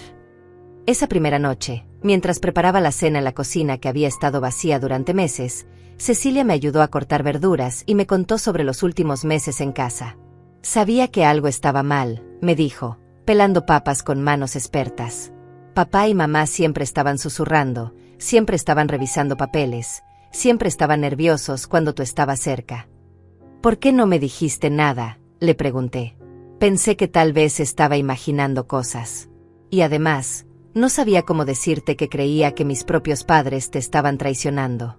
S1: Esa primera noche, mientras preparaba la cena en la cocina que había estado vacía durante meses, Cecilia me ayudó a cortar verduras y me contó sobre los últimos meses en casa. «Sabía que algo estaba mal», me dijo, pelando papas con manos expertas. «Papá y mamá siempre estaban susurrando, siempre estaban revisando papeles, siempre estaban nerviosos cuando tú estabas cerca». «¿Por qué no me dijiste nada?», le pregunté. Pensé que tal vez estaba imaginando cosas. Y además, no sabía cómo decirte que creía que mis propios padres te estaban traicionando.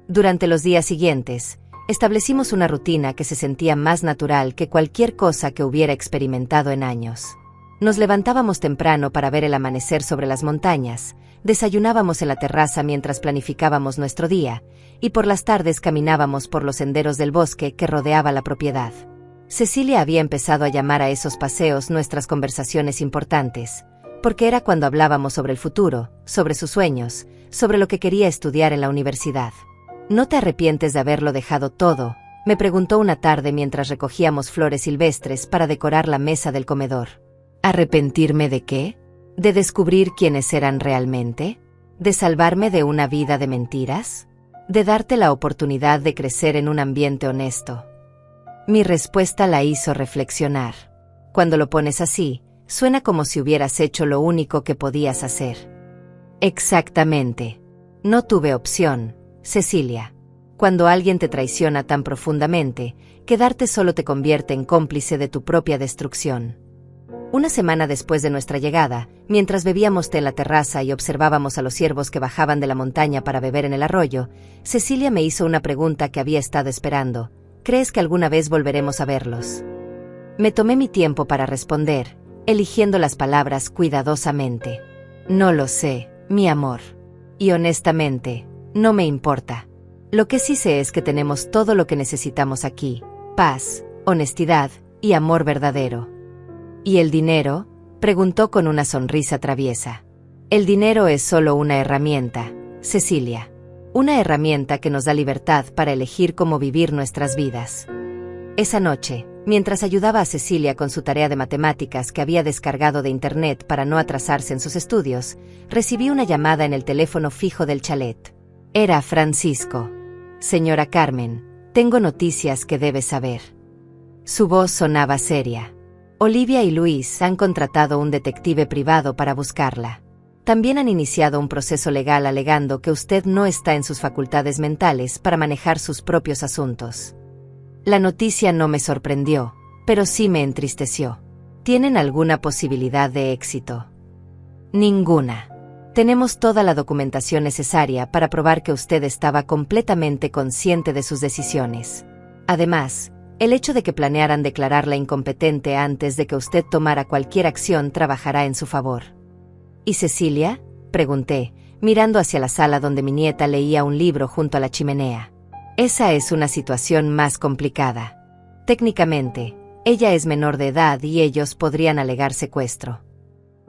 S1: Durante los días siguientes, Establecimos una rutina que se sentía más natural que cualquier cosa que hubiera experimentado en años. Nos levantábamos temprano para ver el amanecer sobre las montañas, desayunábamos en la terraza mientras planificábamos nuestro día, y por las tardes caminábamos por los senderos del bosque que rodeaba la propiedad. Cecilia había empezado a llamar a esos paseos nuestras conversaciones importantes, porque era cuando hablábamos sobre el futuro, sobre sus sueños, sobre lo que quería estudiar en la universidad. ¿No te arrepientes de haberlo dejado todo?, me preguntó una tarde mientras recogíamos flores silvestres para decorar la mesa del comedor. ¿Arrepentirme de qué? ¿De descubrir quiénes eran realmente? ¿De salvarme de una vida de mentiras? ¿De darte la oportunidad de crecer en un ambiente honesto? Mi respuesta la hizo reflexionar. Cuando lo pones así, suena como si hubieras hecho lo único que podías hacer. Exactamente. No tuve opción, Cecilia. Cuando alguien te traiciona tan profundamente, quedarte solo te convierte en cómplice de tu propia destrucción. Una semana después de nuestra llegada, mientras bebíamos té en la terraza y observábamos a los ciervos que bajaban de la montaña para beber en el arroyo, Cecilia me hizo una pregunta que había estado esperando. ¿Crees que alguna vez volveremos a verlos? Me tomé mi tiempo para responder, eligiendo las palabras cuidadosamente. No lo sé, mi amor. Y honestamente, no me importa. Lo que sí sé es que tenemos todo lo que necesitamos aquí: paz, honestidad y amor verdadero. ¿Y el dinero?, preguntó con una sonrisa traviesa. El dinero es solo una herramienta, Cecilia. Una herramienta que nos da libertad para elegir cómo vivir nuestras vidas. Esa noche, mientras ayudaba a Cecilia con su tarea de matemáticas que había descargado de internet para no atrasarse en sus estudios, recibí una llamada en el teléfono fijo del chalet. Era Francisco. Señora Carmen, tengo noticias que debe saber. Su voz sonaba seria. Olivia y Luis han contratado un detective privado para buscarla. También han iniciado un proceso legal alegando que usted no está en sus facultades mentales para manejar sus propios asuntos. La noticia no me sorprendió, pero sí me entristeció. ¿Tienen alguna posibilidad de éxito? Ninguna. Tenemos toda la documentación necesaria para probar que usted estaba completamente consciente de sus decisiones. Además, el hecho de que planearan declararla incompetente antes de que usted tomara cualquier acción trabajará en su favor. ¿Y Cecilia?, pregunté, mirando hacia la sala donde mi nieta leía un libro junto a la chimenea. Esa es una situación más complicada. Técnicamente, ella es menor de edad y ellos podrían alegar secuestro.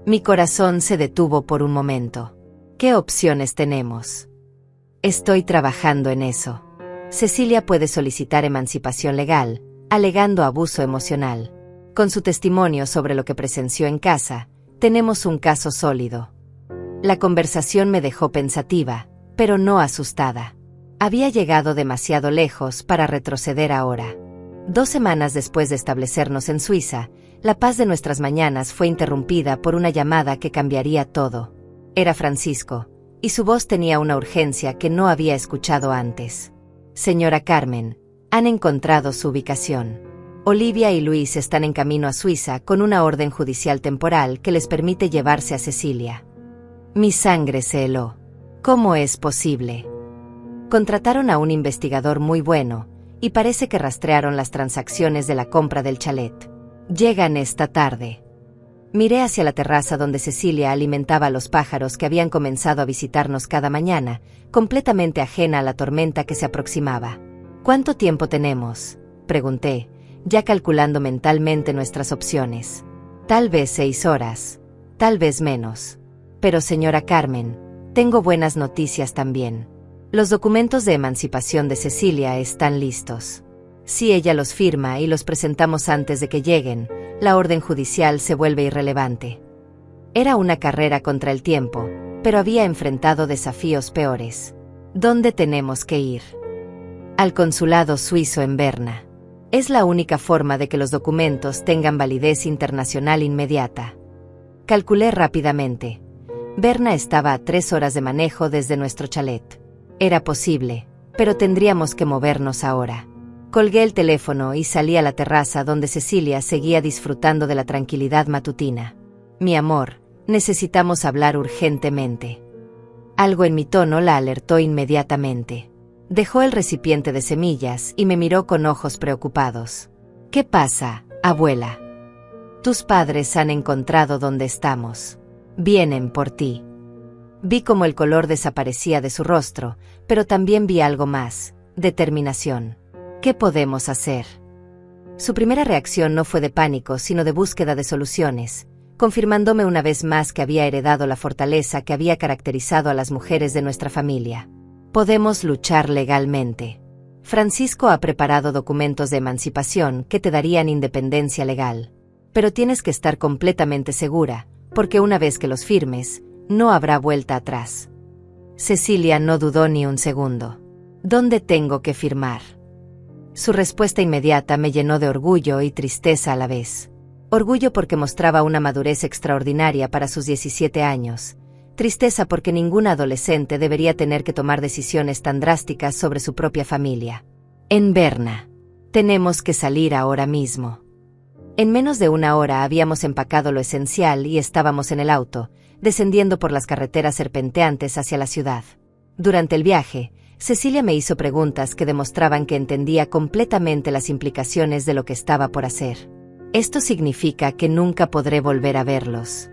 S1: Mi corazón se detuvo por un momento. ¿Qué opciones tenemos? Estoy trabajando en eso. Cecilia puede solicitar emancipación legal, alegando abuso emocional. Con su testimonio sobre lo que presenció en casa, tenemos un caso sólido. La conversación me dejó pensativa, pero no asustada. Había llegado demasiado lejos para retroceder ahora. 2 semanas después de establecernos en Suiza, la paz de nuestras mañanas fue interrumpida por una llamada que cambiaría todo. Era Francisco, y su voz tenía una urgencia que no había escuchado antes. Señora Carmen, han encontrado su ubicación. Olivia y Luis están en camino a Suiza con una orden judicial temporal que les permite llevarse a Cecilia. Mi sangre se heló. ¿Cómo es posible? Contrataron a un investigador muy bueno, y parece que rastrearon las transacciones de la compra del chalet. Llegan esta tarde. Miré hacia la terraza donde Cecilia alimentaba a los pájaros que habían comenzado a visitarnos cada mañana, completamente ajena a la tormenta que se aproximaba. ¿Cuánto tiempo tenemos?, pregunté, ya calculando mentalmente nuestras opciones. Tal vez 6 horas, tal vez menos. Pero señora Carmen, tengo buenas noticias también. Los documentos de emancipación de Cecilia están listos. Si ella los firma y los presentamos antes de que lleguen, la orden judicial se vuelve irrelevante. Era una carrera contra el tiempo, pero había enfrentado desafíos peores. ¿Dónde tenemos que ir? Al consulado suizo en Berna. Es la única forma de que los documentos tengan validez internacional inmediata. Calculé rápidamente. Berna estaba a 3 horas de manejo desde nuestro chalet. Era posible, pero tendríamos que movernos ahora. Colgué el teléfono y salí a la terraza donde Cecilia seguía disfrutando de la tranquilidad matutina. Mi amor, necesitamos hablar urgentemente. Algo en mi tono la alertó inmediatamente. Dejó el recipiente de semillas y me miró con ojos preocupados. ¿Qué pasa, abuela? Tus padres han encontrado dónde estamos. Vienen por ti. Vi cómo el color desaparecía de su rostro, pero también vi algo más: determinación. ¿Qué podemos hacer? Su primera reacción no fue de pánico, sino de búsqueda de soluciones, confirmándome una vez más que había heredado la fortaleza que había caracterizado a las mujeres de nuestra familia. Podemos luchar legalmente. Francisco ha preparado documentos de emancipación que te darían independencia legal. Pero tienes que estar completamente segura, porque una vez que los firmes, no habrá vuelta atrás. Cecilia no dudó ni un segundo. ¿Dónde tengo que firmar? Su respuesta inmediata me llenó de orgullo y tristeza a la vez. Orgullo porque mostraba una madurez extraordinaria para sus 17 años. Tristeza porque ninguna adolescente debería tener que tomar decisiones tan drásticas sobre su propia familia. En Berna. Tenemos que salir ahora mismo. En menos de una hora habíamos empacado lo esencial y estábamos en el auto, descendiendo por las carreteras serpenteantes hacia la ciudad. Durante el viaje, Cecilia me hizo preguntas que demostraban que entendía completamente las implicaciones de lo que estaba por hacer. Esto significa que nunca podré volver a verlos.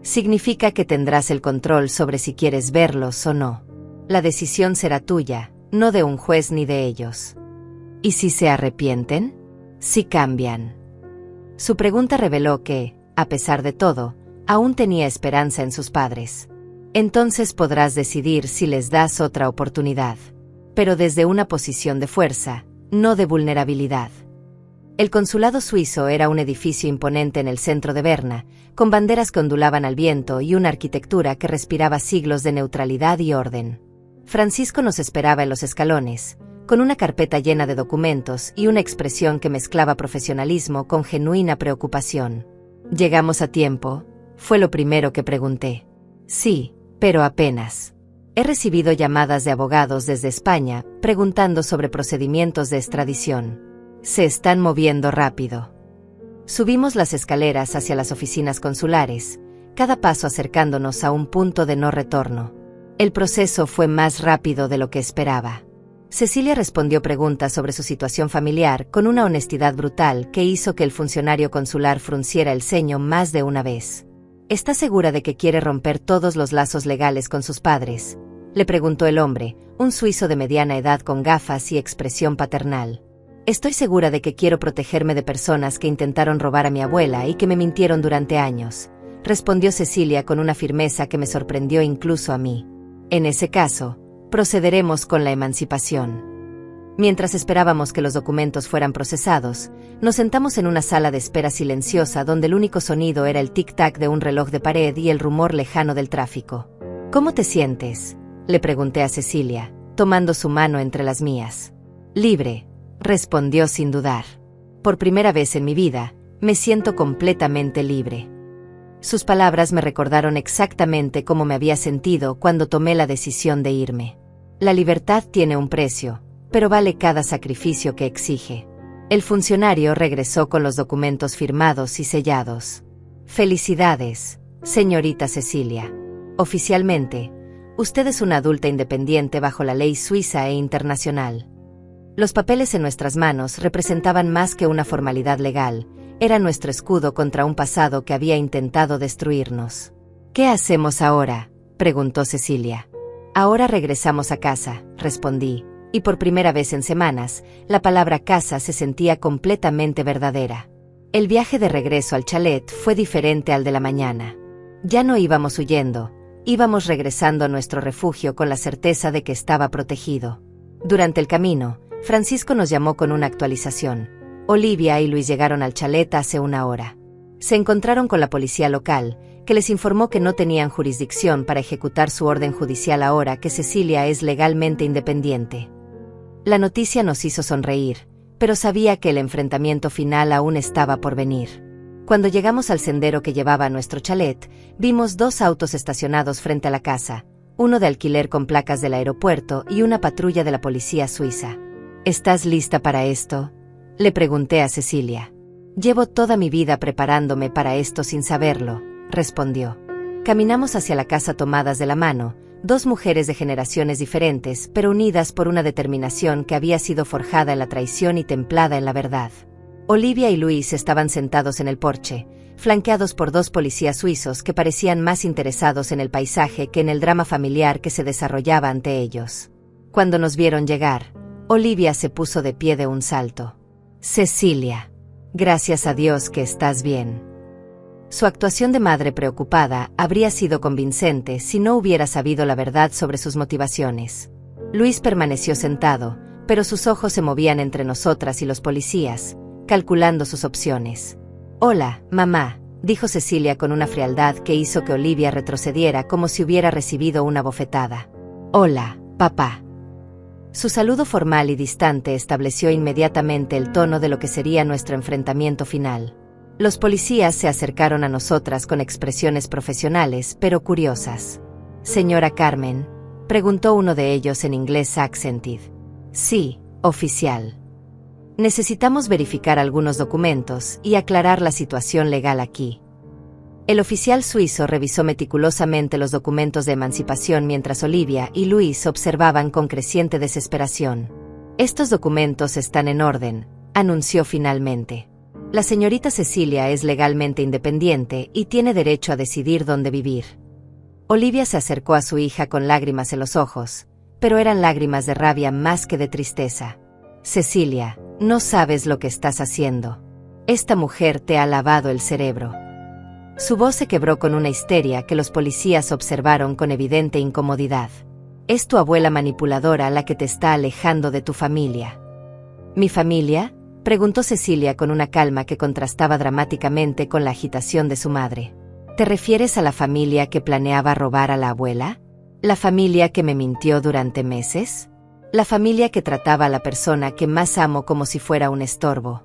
S1: Significa que tendrás el control sobre si quieres verlos o no. La decisión será tuya, no de un juez ni de ellos. ¿Y si se arrepienten? Si cambian. Su pregunta reveló que, a pesar de todo, aún tenía esperanza en sus padres. Entonces podrás decidir si les das otra oportunidad. Pero desde una posición de fuerza, no de vulnerabilidad. El consulado suizo era un edificio imponente en el centro de Berna, con banderas que ondulaban al viento y una arquitectura que respiraba siglos de neutralidad y orden. Francisco nos esperaba en los escalones, con una carpeta llena de documentos y una expresión que mezclaba profesionalismo con genuina preocupación. ¿Llegamos a tiempo?, fue lo primero que pregunté. Sí, pero apenas. He recibido llamadas de abogados desde España, preguntando sobre procedimientos de extradición. Se están moviendo rápido. Subimos las escaleras hacia las oficinas consulares, cada paso acercándonos a un punto de no retorno. El proceso fue más rápido de lo que esperaba. Cecilia respondió preguntas sobre su situación familiar con una honestidad brutal que hizo que el funcionario consular frunciera el ceño más de una vez. ¿Está segura de que quiere romper todos los lazos legales con sus padres?, le preguntó el hombre, un suizo de mediana edad con gafas y expresión paternal. Estoy segura de que quiero protegerme de personas que intentaron robar a mi abuela y que me mintieron durante años, respondió Cecilia con una firmeza que me sorprendió incluso a mí. En ese caso, procederemos con la emancipación. Mientras esperábamos que los documentos fueran procesados, nos sentamos en una sala de espera silenciosa donde el único sonido era el tic-tac de un reloj de pared y el rumor lejano del tráfico. ¿Cómo te sientes?, le pregunté a Cecilia, tomando su mano entre las mías. Libre, respondió sin dudar. Por primera vez en mi vida, me siento completamente libre. Sus palabras me recordaron exactamente cómo me había sentido cuando tomé la decisión de irme. La libertad tiene un precio, pero vale cada sacrificio que exige. El funcionario regresó con los documentos firmados y sellados. Felicidades, señorita Cecilia. Oficialmente, usted es una adulta independiente bajo la ley suiza e internacional. Los papeles en nuestras manos representaban más que una formalidad legal, era nuestro escudo contra un pasado que había intentado destruirnos. ¿Qué hacemos ahora?, preguntó Cecilia. Ahora regresamos a casa, respondí, y por primera vez en semanas, la palabra casa se sentía completamente verdadera. El viaje de regreso al chalet fue diferente al de la mañana. Ya no íbamos huyendo, íbamos regresando a nuestro refugio con la certeza de que estaba protegido. Durante el camino, Francisco nos llamó con una actualización. Olivia y Luis llegaron al chalet hace una hora. Se encontraron con la policía local, que les informó que no tenían jurisdicción para ejecutar su orden judicial ahora que Cecilia es legalmente independiente. La noticia nos hizo sonreír, pero sabía que el enfrentamiento final aún estaba por venir. Cuando llegamos al sendero que llevaba a nuestro chalet, vimos 2 autos estacionados frente a la casa, uno de alquiler con placas del aeropuerto y una patrulla de la policía suiza. ¿Estás lista para esto?, le pregunté a Cecilia. Llevo toda mi vida preparándome para esto sin saberlo, respondió. Caminamos hacia la casa tomadas de la mano, Dos mujeres de generaciones diferentes, pero unidas por una determinación que había sido forjada en la traición y templada en la verdad. Olivia y Luis estaban sentados en el porche, flanqueados por dos policías suizos que parecían más interesados en el paisaje que en el drama familiar que se desarrollaba ante ellos. Cuando nos vieron llegar, Olivia se puso de pie de un salto. «Cecilia, gracias a Dios que estás bien». Su actuación de madre preocupada habría sido convincente si no hubiera sabido la verdad sobre sus motivaciones. Luis permaneció sentado, pero sus ojos se movían entre nosotras y los policías, calculando sus opciones. «Hola, mamá», dijo Cecilia con una frialdad que hizo que Olivia retrocediera como si hubiera recibido una bofetada. «Hola, papá». Su saludo formal y distante estableció inmediatamente el tono de lo que sería nuestro enfrentamiento final. Los policías se acercaron a nosotras con expresiones profesionales pero curiosas. «Señora Carmen», preguntó uno de ellos en inglés accented. «Sí, oficial. Necesitamos verificar algunos documentos y aclarar la situación legal aquí». El oficial suizo revisó meticulosamente los documentos de emancipación mientras Olivia y Luis observaban con creciente desesperación. «Estos documentos están en orden», anunció finalmente. «La señorita Cecilia es legalmente independiente y tiene derecho a decidir dónde vivir». Olivia se acercó a su hija con lágrimas en los ojos, pero eran lágrimas de rabia más que de tristeza. «Cecilia, no sabes lo que estás haciendo. Esta mujer te ha lavado el cerebro». Su voz se quebró con una histeria que los policías observaron con evidente incomodidad. «Es tu abuela manipuladora la que te está alejando de tu familia». «¿Mi familia?», preguntó Cecilia con una calma que contrastaba dramáticamente con la agitación de su madre. «¿Te refieres a la familia que planeaba robar a la abuela? ¿La familia que me mintió durante meses? ¿La familia que trataba a la persona que más amo como si fuera un estorbo?».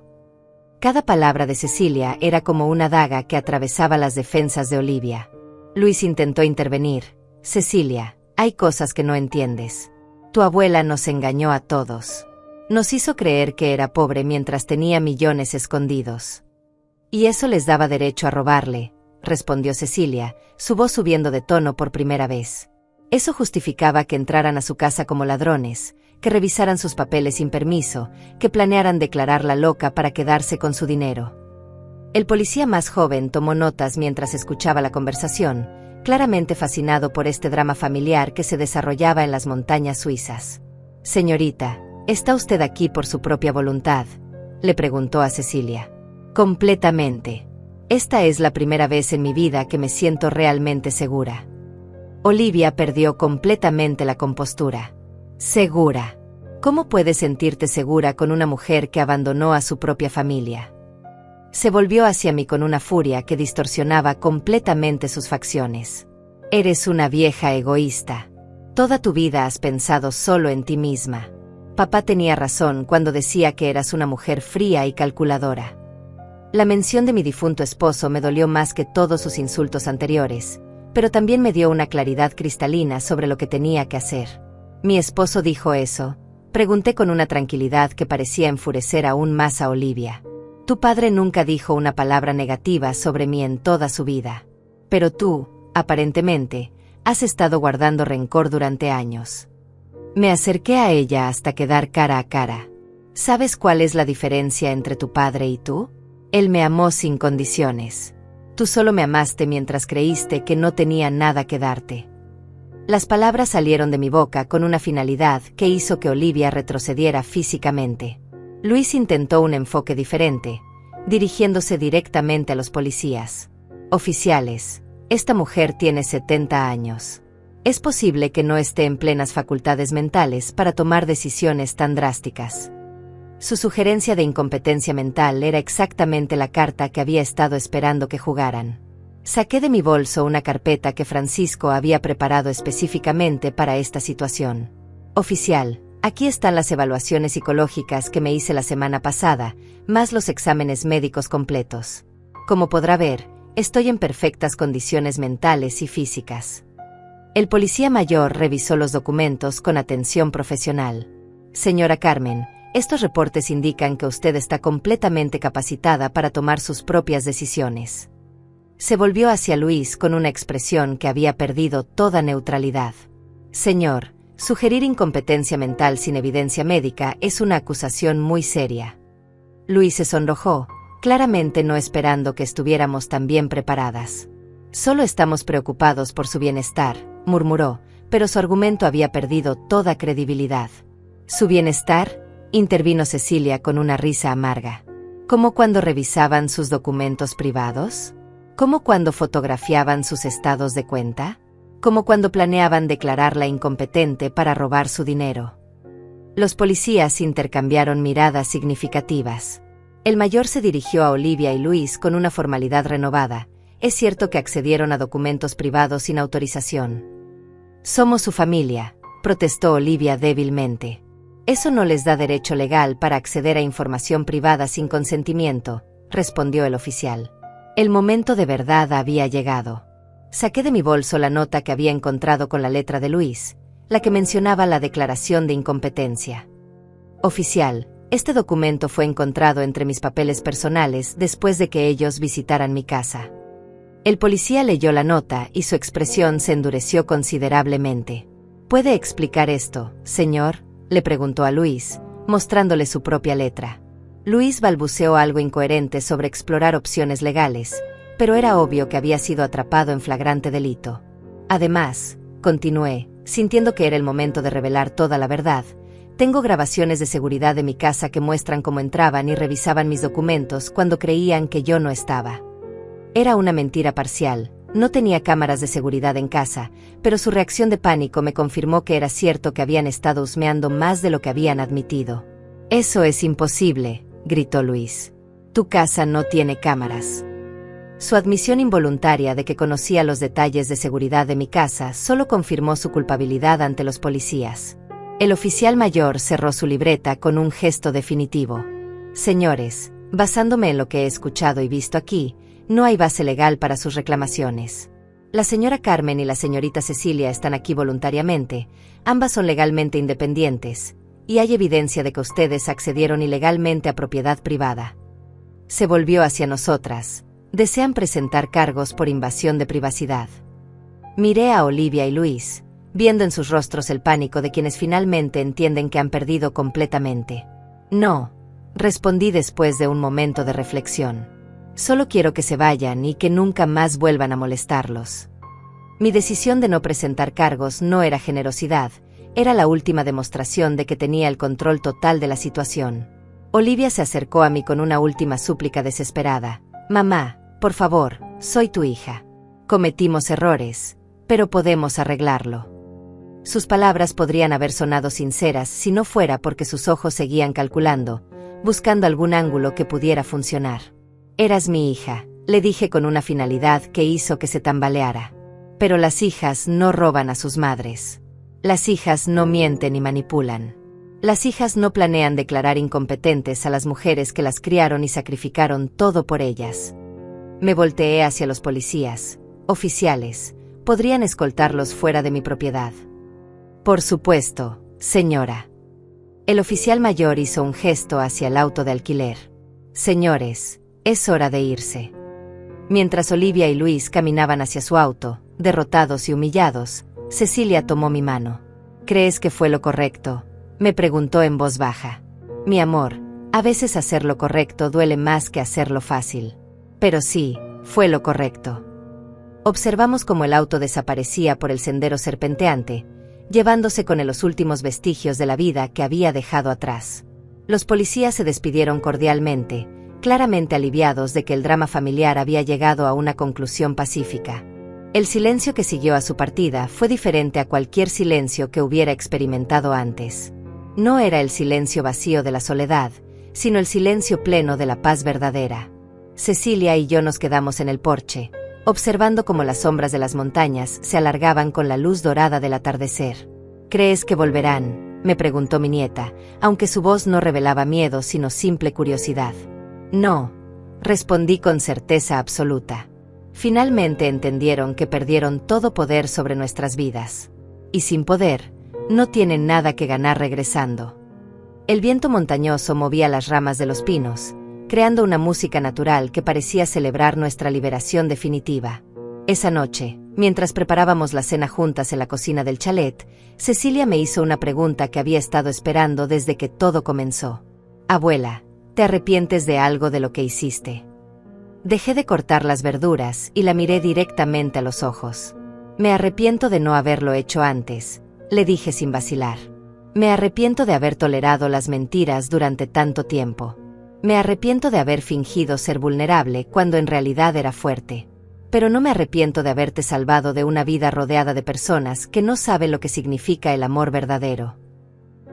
S1: Cada palabra de Cecilia era como una daga que atravesaba las defensas de Olivia. Luis intentó intervenir. «Cecilia, hay cosas que no entiendes. Tu abuela nos engañó a todos. Nos hizo creer que era pobre mientras tenía millones escondidos. Y eso les daba derecho a robarle», respondió Cecilia, su voz subiendo de tono por primera vez. «Eso justificaba que entraran a su casa como ladrones, que revisaran sus papeles sin permiso, que planearan declararla loca para quedarse con su dinero». El policía más joven tomó notas mientras escuchaba la conversación, claramente fascinado por este drama familiar que se desarrollaba en las montañas suizas. «Señorita, ¿está usted aquí por su propia voluntad?», le preguntó a Cecilia. «Completamente. Esta es la primera vez en mi vida que me siento realmente segura». Olivia perdió completamente la compostura. «¿Segura? ¿Cómo puedes sentirte segura con una mujer que abandonó a su propia familia?». Se volvió hacia mí con una furia que distorsionaba completamente sus facciones. «Eres una vieja egoísta. Toda tu vida has pensado solo en ti misma. Papá tenía razón cuando decía que eras una mujer fría y calculadora». La mención de mi difunto esposo me dolió más que todos sus insultos anteriores, pero también me dio una claridad cristalina sobre lo que tenía que hacer. «¿Mi esposo dijo eso?», pregunté con una tranquilidad que parecía enfurecer aún más a Olivia. «Tu padre nunca dijo una palabra negativa sobre mí en toda su vida. Pero tú, aparentemente, has estado guardando rencor durante años». Me acerqué a ella hasta quedar cara a cara. «¿Sabes cuál es la diferencia entre tu padre y tú? Él me amó sin condiciones. Tú solo me amaste mientras creíste que no tenía nada que darte». Las palabras salieron de mi boca con una finalidad que hizo que Olivia retrocediera físicamente. Luis intentó un enfoque diferente, dirigiéndose directamente a los policías. «Oficiales, esta mujer tiene 70 años. Es posible que no esté en plenas facultades mentales para tomar decisiones tan drásticas». Su sugerencia de incompetencia mental era exactamente la carta que había estado esperando que jugaran. Saqué de mi bolso una carpeta que Francisco había preparado específicamente para esta situación. «Oficial, aquí están las evaluaciones psicológicas que me hice la semana pasada, más los exámenes médicos completos. Como podrá ver, estoy en perfectas condiciones mentales y físicas». El policía mayor revisó los documentos con atención profesional. «Señora Carmen, estos reportes indican que usted está completamente capacitada para tomar sus propias decisiones». Se volvió hacia Luis con una expresión que había perdido toda neutralidad. Señor, sugerir incompetencia mental sin evidencia médica es una acusación muy seria. Luis se sonrojó, claramente no esperando que estuviéramos tan bien preparadas. Solo estamos preocupados por su bienestar, murmuró, pero su argumento había perdido toda credibilidad. ¿Su bienestar?, intervino Cecilia con una risa amarga. ¿Cómo cuando revisaban sus documentos privados? ¿Cómo cuando fotografiaban sus estados de cuenta? ¿Cómo cuando planeaban declararla incompetente para robar su dinero? Los policías intercambiaron miradas significativas. El mayor se dirigió a Olivia y Luis con una formalidad renovada. Es cierto que accedieron a documentos privados sin autorización. Somos su familia, protestó Olivia débilmente. Eso no les da derecho legal para acceder a información privada sin consentimiento, respondió el oficial. El momento de verdad había llegado. Saqué de mi bolso la nota que había encontrado con la letra de Luis, la que mencionaba la declaración de incompetencia. Oficial, este documento fue encontrado entre mis papeles personales después de que ellos visitaran mi casa. El policía leyó la nota y su expresión se endureció considerablemente. ¿Puede explicar esto, señor?, le preguntó a Luis, mostrándole su propia letra. Luis balbuceó algo incoherente sobre explorar opciones legales, pero era obvio que había sido atrapado en flagrante delito. Además, continué, sintiendo que era el momento de revelar toda la verdad, tengo grabaciones de seguridad de mi casa que muestran cómo entraban y revisaban mis documentos cuando creían que yo no estaba. Era una mentira parcial. No tenía cámaras de seguridad en casa, pero su reacción de pánico me confirmó que era cierto que habían estado husmeando más de lo que habían admitido. «Eso es imposible», gritó Luis. «Tu casa no tiene cámaras». Su admisión involuntaria de que conocía los detalles de seguridad de mi casa solo confirmó su culpabilidad ante los policías. El oficial mayor cerró su libreta con un gesto definitivo. «Señores, basándome en lo que he escuchado y visto aquí, no hay base legal para sus reclamaciones. La señora Carmen y la señorita Cecilia están aquí voluntariamente, ambas son legalmente independientes, y hay evidencia de que ustedes accedieron ilegalmente a propiedad privada». Se volvió hacia nosotras. «Desean presentar cargos por invasión de privacidad». Miré a Olivia y Luis, viendo en sus rostros el pánico de quienes finalmente entienden que han perdido completamente. «No», respondí después de un momento de reflexión. «Solo quiero que se vayan y que nunca más vuelvan a molestarlos». Mi decisión de no presentar cargos no era generosidad, era la última demostración de que tenía el control total de la situación. Olivia se acercó a mí con una última súplica desesperada. «Mamá, por favor, soy tu hija. Cometimos errores, pero podemos arreglarlo». Sus palabras podrían haber sonado sinceras si no fuera porque sus ojos seguían calculando, buscando algún ángulo que pudiera funcionar. «Eras mi hija», le dije con una finalidad que hizo que se tambaleara. «Pero las hijas no roban a sus madres. Las hijas no mienten ni manipulan. Las hijas no planean declarar incompetentes a las mujeres que las criaron y sacrificaron todo por ellas». Me volteé hacia los policías. «Oficiales, ¿podrían escoltarlos fuera de mi propiedad?» «Por supuesto, señora». El oficial mayor hizo un gesto hacia el auto de alquiler. «Señores, es hora de irse». Mientras Olivia y Luis caminaban hacia su auto, derrotados y humillados, Cecilia tomó mi mano. «¿Crees que fue lo correcto?», me preguntó en voz baja. «Mi amor, a veces hacer lo correcto duele más que hacerlo fácil. Pero sí, fue lo correcto». Observamos cómo el auto desaparecía por el sendero serpenteante, llevándose con él los últimos vestigios de la vida que había dejado atrás. Los policías se despidieron cordialmente, claramente aliviados de que el drama familiar había llegado a una conclusión pacífica. El silencio que siguió a su partida fue diferente a cualquier silencio que hubiera experimentado antes. No era el silencio vacío de la soledad, sino el silencio pleno de la paz verdadera. Cecilia y yo nos quedamos en el porche, observando cómo las sombras de las montañas se alargaban con la luz dorada del atardecer. «¿Crees que volverán?», me preguntó mi nieta, aunque su voz no revelaba miedo sino simple curiosidad. «No», respondí con certeza absoluta. Finalmente entendieron que perdieron todo poder sobre nuestras vidas. Y sin poder, no tienen nada que ganar regresando. El viento montañoso movía las ramas de los pinos, creando una música natural que parecía celebrar nuestra liberación definitiva. Esa noche, Mientras preparábamos la cena juntas en la cocina del chalet, Cecilia me hizo una pregunta que había estado esperando desde que todo comenzó. Abuela, ¿te arrepientes de algo de lo que hiciste? Dejé de cortar las verduras y la miré directamente a los ojos. Me arrepiento de no haberlo hecho antes, le dije sin vacilar. Me arrepiento de haber tolerado las mentiras durante tanto tiempo. Me arrepiento de haber fingido ser vulnerable cuando en realidad era fuerte. Pero no me arrepiento de haberte salvado de una vida rodeada de personas que no saben lo que significa el amor verdadero.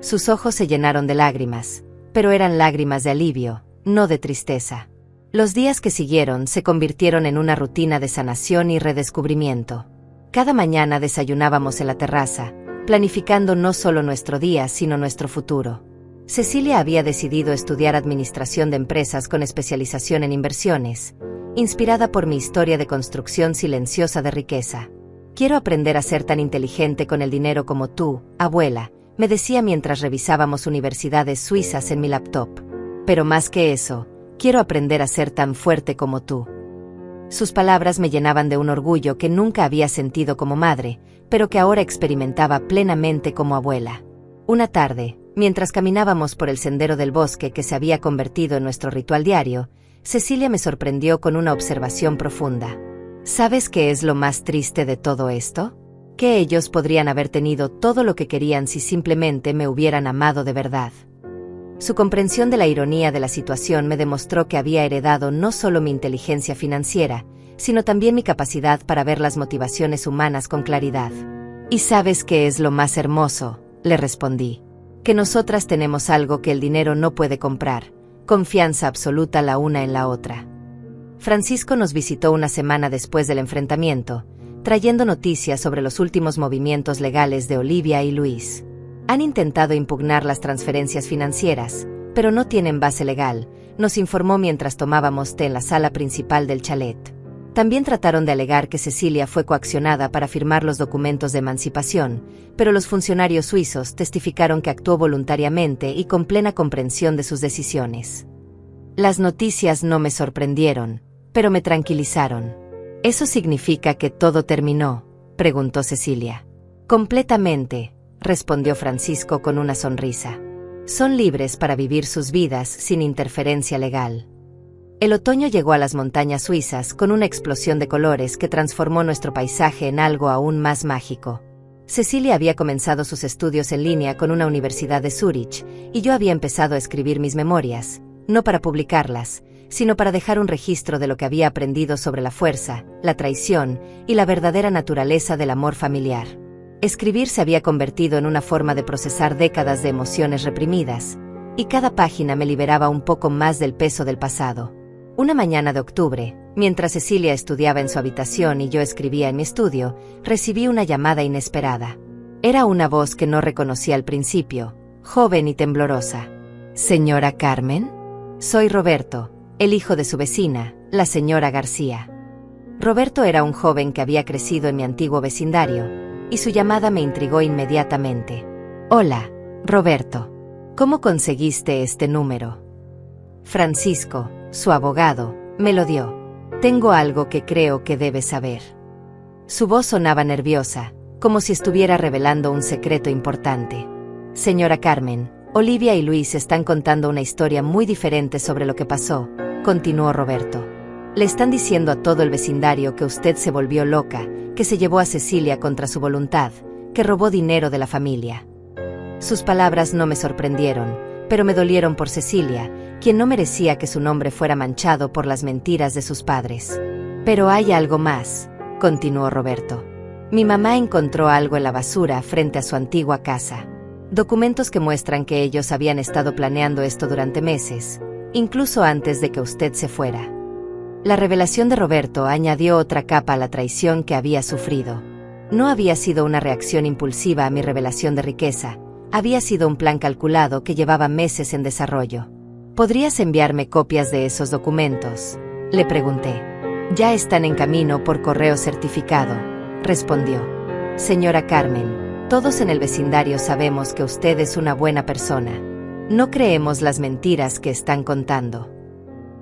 S1: Sus ojos se llenaron de lágrimas, pero eran lágrimas de alivio, no de tristeza. Los días que siguieron se convirtieron en una rutina de sanación y redescubrimiento. Cada mañana desayunábamos en la terraza, planificando no solo nuestro día, sino nuestro futuro. Cecilia había decidido estudiar administración de empresas con especialización en inversiones, inspirada por mi historia de construcción silenciosa de riqueza. Quiero aprender a ser tan inteligente con el dinero como tú, abuela, me decía mientras revisábamos universidades suizas en mi laptop. Pero más que eso, quiero aprender a ser tan fuerte como tú. Sus palabras me llenaban de un orgullo que nunca había sentido como madre, pero que ahora experimentaba plenamente como abuela. Una tarde, mientras caminábamos por el sendero del bosque que se había convertido en nuestro ritual diario, Cecilia me sorprendió con una observación profunda. ¿Sabes qué es lo más triste de todo esto? Que ellos podrían haber tenido todo lo que querían si simplemente me hubieran amado de verdad. Su comprensión de la ironía de la situación me demostró que había heredado no solo mi inteligencia financiera, sino también mi capacidad para ver las motivaciones humanas con claridad. ¿Y sabes qué es lo más hermoso?, le respondí. Que nosotras tenemos algo que el dinero no puede comprar: confianza absoluta la una en la otra. Francisco nos visitó una semana después del enfrentamiento, trayendo noticias sobre los últimos movimientos legales de Olivia y Luis. Han intentado impugnar las transferencias financieras, pero no tienen base legal, nos informó mientras tomábamos té en la sala principal del chalet. También trataron de alegar que Cecilia fue coaccionada para firmar los documentos de emancipación, pero los funcionarios suizos testificaron que actuó voluntariamente y con plena comprensión de sus decisiones. Las noticias no me sorprendieron, pero me tranquilizaron. ¿Eso significa que todo terminó?, preguntó Cecilia. Completamente, respondió Francisco con una sonrisa. Son libres para vivir sus vidas sin interferencia legal. El otoño llegó a las montañas suizas con una explosión de colores que transformó nuestro paisaje en algo aún más mágico. Cecilia había comenzado sus estudios en línea con una universidad de Zúrich, y yo había empezado a escribir mis memorias, no para publicarlas, sino para dejar un registro de lo que había aprendido sobre la fuerza, la traición y la verdadera naturaleza del amor familiar. Escribir se había convertido en una forma de procesar décadas de emociones reprimidas, y cada página me liberaba un poco más del peso del pasado. Una mañana de octubre, mientras Cecilia estudiaba en su habitación y yo escribía en mi estudio, recibí una llamada inesperada. Era una voz que no reconocí al principio, joven y temblorosa. ¿Señora Carmen? Soy Roberto, el hijo de su vecina, la señora García. Roberto era un joven que había crecido en mi antiguo vecindario, y su llamada me intrigó inmediatamente. Hola, Roberto. ¿Cómo conseguiste este número? Francisco, su abogado, me lo dio. Tengo algo que creo que debes saber. Su voz sonaba nerviosa, como si estuviera revelando un secreto importante. Señora Carmen, Olivia y Luis están contando una historia muy diferente sobre lo que pasó, continuó Roberto. Le están diciendo a todo el vecindario que usted se volvió loca, que se llevó a Cecilia contra su voluntad, que robó dinero de la familia. Sus palabras no me sorprendieron, pero me dolieron por Cecilia, quien no merecía que su nombre fuera manchado por las mentiras de sus padres. Pero hay algo más, continuó Roberto. Mi mamá encontró algo en la basura frente a su antigua casa. Documentos que muestran que ellos habían estado planeando esto durante meses, incluso antes de que usted se fuera. La revelación de Roberto añadió otra capa a la traición que había sufrido. No había sido una reacción impulsiva a mi revelación de riqueza, había sido un plan calculado que llevaba meses en desarrollo. ¿Podrías enviarme copias de esos documentos?, le pregunté. Ya están en camino por correo certificado, respondió. Señora Carmen, todos en el vecindario sabemos que usted es una buena persona. No creemos las mentiras que están contando.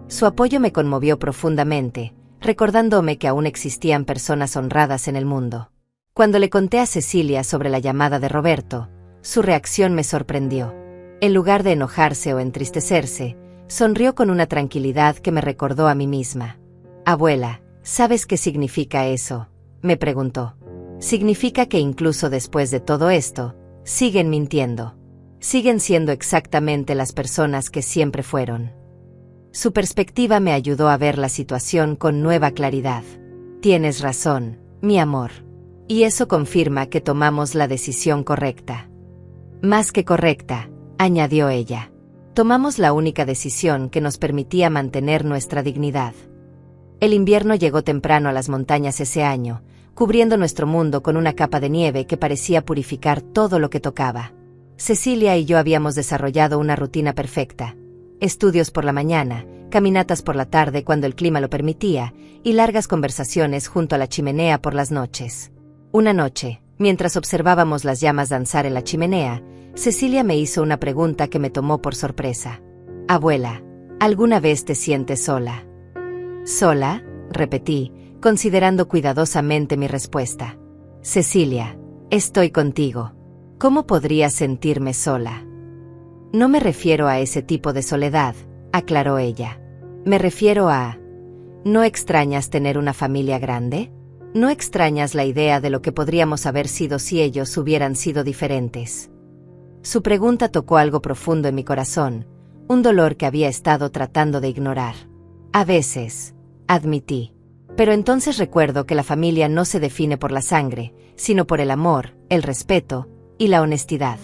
S1: Su apoyo me conmovió profundamente, recordándome que aún existían personas honradas en el mundo. Cuando le conté a Cecilia sobre la llamada de Roberto, su reacción me sorprendió. En lugar de enojarse o entristecerse, sonrió con una tranquilidad que me recordó a mí misma. «Abuela, ¿sabes qué significa eso?», me preguntó. «Significa que incluso después de todo esto, siguen mintiendo. Siguen siendo exactamente las personas que siempre fueron». Su perspectiva me ayudó a ver la situación con nueva claridad. «Tienes razón, mi amor. Y eso confirma que tomamos la decisión correcta». «Más que correcta», añadió ella. «Tomamos la única decisión que nos permitía mantener nuestra dignidad». El invierno llegó temprano a las montañas ese año, cubriendo nuestro mundo con una capa de nieve que parecía purificar todo lo que tocaba. Cecilia y yo habíamos desarrollado una rutina perfecta: estudios por la mañana, caminatas por la tarde cuando el clima lo permitía, y largas conversaciones junto a la chimenea por las noches. Una noche, mientras observábamos las llamas danzar en la chimenea, Cecilia me hizo una pregunta que me tomó por sorpresa. «Abuela, ¿alguna vez te sientes sola?». «¿Sola?», repetí, considerando cuidadosamente mi respuesta. «Cecilia, estoy contigo. ¿Cómo podría sentirme sola?». «No me refiero a ese tipo de soledad», aclaró ella. «Me refiero a... ¿no extrañas tener una familia grande? ¿No extrañas la idea de lo que podríamos haber sido si ellos hubieran sido diferentes?». Su pregunta tocó algo profundo en mi corazón, un dolor que había estado tratando de ignorar. «A veces», admití. «Pero entonces recuerdo que la familia no se define por la sangre, sino por el amor, el respeto y la honestidad.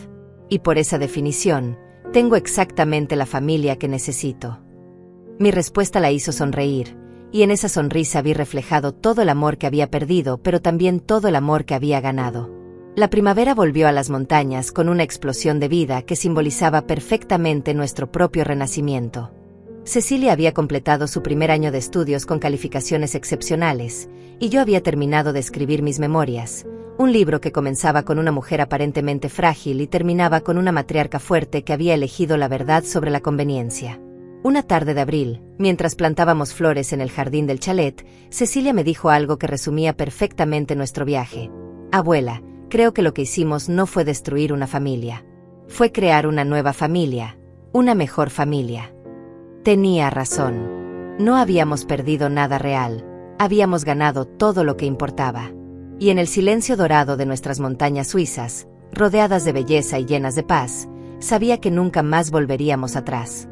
S1: Y por esa definición, tengo exactamente la familia que necesito». Mi respuesta la hizo sonreír, y en esa sonrisa vi reflejado todo el amor que había perdido, pero también todo el amor que había ganado. La primavera volvió a las montañas con una explosión de vida que simbolizaba perfectamente nuestro propio renacimiento. Cecilia había completado su primer año de estudios con calificaciones excepcionales, y yo había terminado de escribir mis memorias, un libro que comenzaba con una mujer aparentemente frágil y terminaba con una matriarca fuerte que había elegido la verdad sobre la conveniencia. Una tarde de abril, mientras plantábamos flores en el jardín del chalet, Cecilia me dijo algo que resumía perfectamente nuestro viaje. «Abuela, creo que lo que hicimos no fue destruir una familia. Fue crear una nueva familia, una mejor familia». Tenía razón. No habíamos perdido nada real, habíamos ganado todo lo que importaba. Y en el silencio dorado de nuestras montañas suizas, rodeadas de belleza y llenas de paz, sabía que nunca más volveríamos atrás.